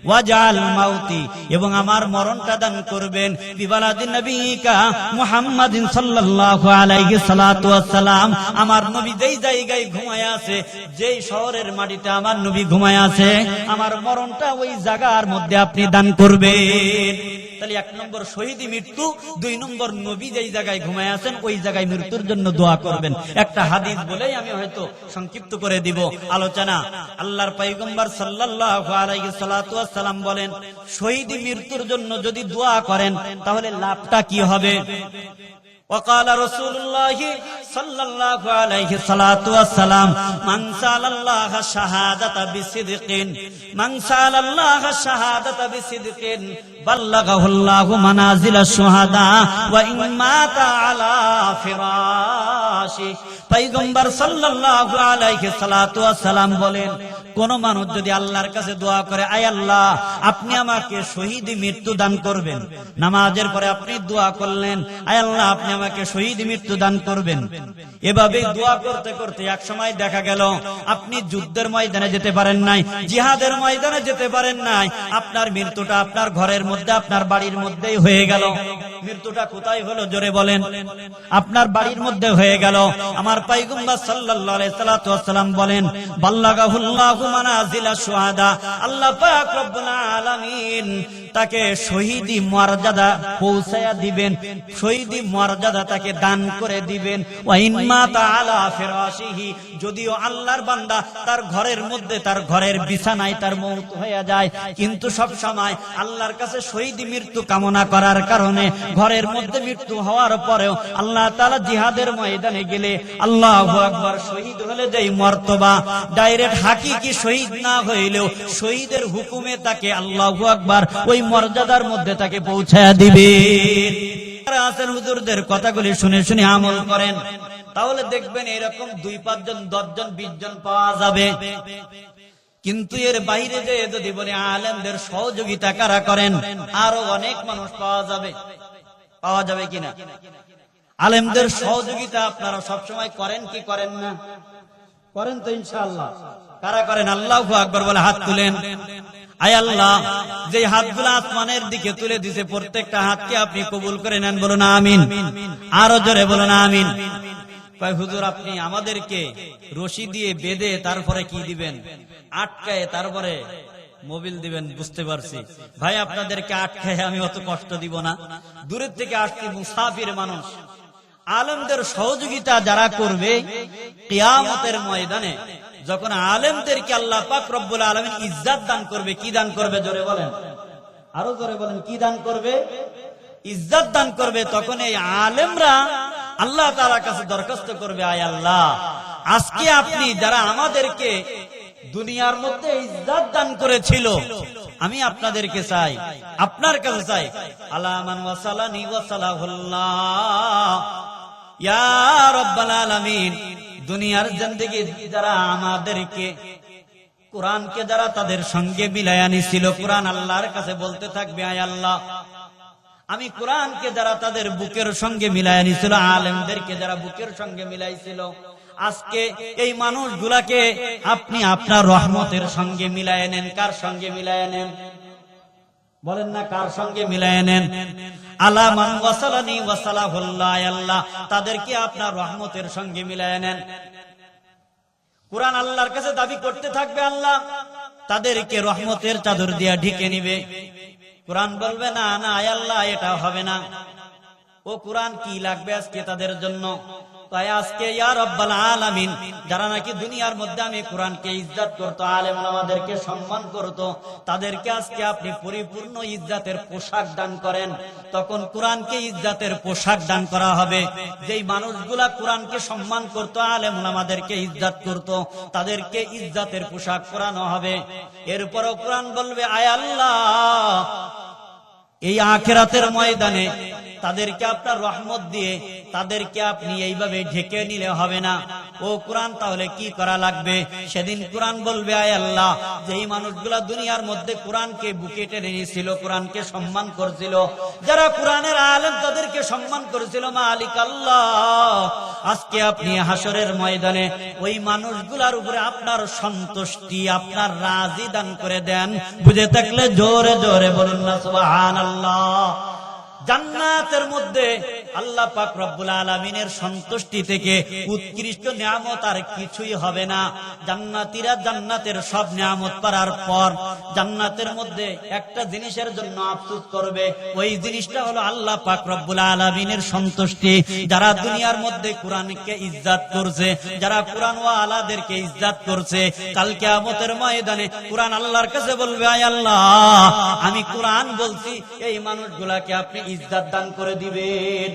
ওয়াজআল মাউতি, এবং আমার মরণটা দান করবেন বিবালাদিন নবিকা মুহাম্মাদিন সাল্লাল্লাহু আলাইহি সাল্লাতু ওয়াসসালাম। আমার নবী যেই জায়গায় ঘুমায় আছে, যেই শহরের মাটিতে আমার নবী ঘুমায় আছে, আমার মরণটা ওই জায়গার মধ্যে আপনি দান করবেন। তাহলে এক নম্বর শহীদি মৃত্যু, দুই নম্বর নবী যেই জায়গায় ঘুমায় আছেন ওই জায়গায় মৃত্যুর জন্য দোয়া করবেন। একটা হাদিস বলেই আমি হয়তো সংক্ষিপ্ত করে দিব আলোচনা। আল্লাহর পয়গম্বর সাল্লাল্লাহু আলাইহি সাল্লাতু ওয়াসসালাম বলেন, শহীদি মৃত্যুর জন্য যদি দোয়া করেন তাহলে লাভটা কি হবে? وقال رسول الله صلى الله عليه وسلم من سأل الله الشهادة بصدق من سأل الله الشهادة بصدق بلغه الله منازل الشهداء وإن مات على فراشه। পয়গম্বর সাল্লাল্লাহু আলাইহি সাল্লাম বলেন, কোন মানুষ যদি আল্লাহর কাছে দোয়া করে, আয় আল্লাহ আপনি আমাকে শহীদ মৃত্যু দান করবেন, নামাজের পরে আপনি দোয়া করলেন, আয় আল্লাহ আপনি আমাকে শহীদ মৃত্যু দান করবেন, এভাবে দোয়া করতে করতে এক সময় দেখা গেল আপনি যুদ্ধের ময়দানে যেতে পারেন নাই, জিহাদের ময়দানে যেতে পারেন নাই, আপনার মৃত্যুটা আপনার ঘরের মধ্যে, আপনার বাড়ির মধ্যেই হয়ে গেল। মৃত্যুটা কোথায় হলো জোরে বলেন? আপনার বাড়ির মধ্যে হয়ে গেল। আমার পয়গম্বর সাল্লাল্লাহু আলাইহি ওয়াসাল্লাম বলেন, বাল্লাগাহুল্লাহু মানাজিলাশ শুহাদা, আল্লাহ পাক রব্বুল আলামিন তাকে শহীদি মর্যাদা পৌঁছায়া দিবেন, শহীদি মর্যাদা তাকে দান করে দিবেন। ওয়া ইন মাতা আলা ফিরাশিহি, যদিও আল্লাহর বান্দা তার ঘরের মধ্যে, তার ঘরের বিছানায় তার মওত হয়ে যায়, কিন্তু সব সময় আল্লাহর কাছে শহীদি মৃত্যু কামনা করার কারণে ঘরের মধ্যে মৃত্যু হওয়ার পরেও আল্লাহ তাআলা জিহাদের ময়দানে গেলে, আল্লাহু আকবার, শহীদ হলে যেই মর্তবা, ডাইরেক্ট হাকিকি শহীদ না হইলেও শহীদের হুকুমে তাকে আল্লাহু আকবার ওই মর্যাদার মধ্যে তাকে পৌঁছায়া দিবে। যারা আছেন হুজুরদের কথাগুলি শুনে শুনে আমল করেন, তাহলে দেখবেন এরকম 2-5 জন 10 জন 20 জন পাওয়া যাবে। কিন্তু এর বাইরে যে যদি বলে আলেমদের সহযোগিতা কারা করেন, আরো অনেক মানুষ পাওয়া যাবে কিনা? আলেমদের সহযোগিতা আপনারা সবসময় করেন কি করেন না? করেন তো ইনশাআল্লাহ। কারা করেন? আল্লাহু আকবার বলে হাত তুলেন। আয় আল্লাহ, যে হাতগুলো আসমানের দিকে তুলে দিয়েছে প্রত্যেকটা হাতকে আপনি কবুল করে নেন, বলুন আমিন। আরো জোরে বলুন আমিন। কয় হুজুর আপনি আমাদেরকে রশি দিয়ে বেঁধে তারপরে কি দিবেন? আটকায় তারপরে মোবিল দিবেন। বুঝতে পারছি ভাই, আপনাদেরকে আটকায় আমি অত কষ্ট দিব না। দূরের থেকে আসছি, মুসাফির মানুষ। আলেমদের সহযোগিতা যারা করবে কিয়ামতের ময়দানে, যখন আলেমদেরকে আল্লাহ পাক রব্বুল আলামিন ইজ্জত দান করবে, কি দান করবে? জোরে বলেন, আরো জোরে বলেন, কি দান করবে? ইজ্জত দান করবে। তখন এই আলেমরা আল্লাহ তাআলার কাছে দরখাস্ত করবে, আয় আল্লাহ, আজকে আপনি যারা আমাদেরকে দুনিয়ার মধ্যে ইজ্জত দান করেছিল, আমি আপনাদেরকে চাই, আপনার কাছে চাই, আলা মান ওয়াসালানি ওয়াসালাহুল্লাহ ইয়া রাব্বাল আলামিন। দুনিয়ার জিন্দেগি যারা আমাদেরকে কোরআনকে যারা তাদের সঙ্গে মিলায়া নিছিল, কোরআন আল্লাহর কাছে বলতে থাকবে, আয় আল্লাহ, আমি কোরআনকে যারা তাদের বুকের সঙ্গে মিলায়া নিছিল, আলেমদেরকে যারা বুকের সঙ্গে মিলাইছিল, আজকে এই মানুষগুলাকে আপনি আপনার রহমতের সঙ্গে মিলায় নেন। কার সঙ্গে মিলায় নেন? বলেন না, কার সঙ্গে মিলায় নেন? আলা মান ওয়াসালানি ওয়াসালাহুল্লাহ, আল্লাহ, তাদেরকে আপনার রহমতের সঙ্গে মিলায় নেন। কোরআন আল্লাহর কাছে দাবি করতে থাকবে, আল্লাহ তাদেরকে রহমতের চাদর দিয়া ঢেকে নিবে। কোরআন বলবে, না না আয় আল্লাহ, এটা হবে না। ও কোরআন কি লাগবে আজকে তাদের জন্য? তাই আজকে ইয়া রাব্বাল আলামিন, যারা নাকি দুনিয়ার মধ্যে আমি কোরআনকে ইজ্জত করতো, আলেম ওলামাদেরকে সম্মান করতো, তাদেরকে আজকে আপনি পরিপূর্ণ ইজ্জতের পোশাক দান করেন। তখন কোরআনকে ইজ্জতের পোশাক দান করা হবে। যেই মানুষগুলা কোরআনকে সম্মান করতো, আলেম ওলামাদেরকে ইজ্জত করতো, তাদেরকে ইজ্জতের পোশাক পরানো হবে। এরপরও কোরআন বলবে, আয় আল্লাহ, এই আখিরাতের ময়দানে তাদেরকে আপনার রহমত দিয়ে তাদেরকে আপনি এইভাবে ঢেকে নিলে হবে না। ও কোরআন, তাহলে কি করা লাগবে? সেদিন কোরআন বলবে, আয় আল্লাহ, যেই মানুষগুলা দুনিয়ার মধ্যে কোরআনকে বুকে টেনে নিয়েছিল, কোরআনকে সম্মান করছিল, যারা কোরআনের আলেম তাদেরকে সম্মান করেছিল, মালিক আল্লাহ, আজকে আপনি হাসরের ময়দানে ওই মানুষগুলার উপরে আপনার সন্তুষ্টি, আপনার রাজি দান করে দেন। বুঝে থাকলে জোরে জোরে বলুন না সুবহানাল্লাহ। জান্নাতের মধ্যে আল্লাহ পাক রব্বুল আলামিনের সন্তুষ্টি থেকে উৎকৃষ্ট নিয়ামত আর কিছুই হবে না। জান্নাতীরা জান্নাতের সব নিয়ামত পাওয়ার পর জান্নাতের মধ্যে একটা জিনিসের জন্য আফসোস করবে, ওই জিনিসটা হলো আল্লাহ পাক রব্বুল আলামিনের সন্তুষ্টি। যারা দুনিয়ার মধ্যে কোরআনকে ইজ্জত করছে, যারা কোরআন ওয়ালাদেরকে ইজ্জত করছে, কাল কিয়ামতের ময়দানে কোরআন আল্লাহর কাছে বলবে, আয় আল্লাহ, আমি কোরআন বলছি, এই মানুষগুলাকে আপনি ইজ্জত দান করে দিবেন।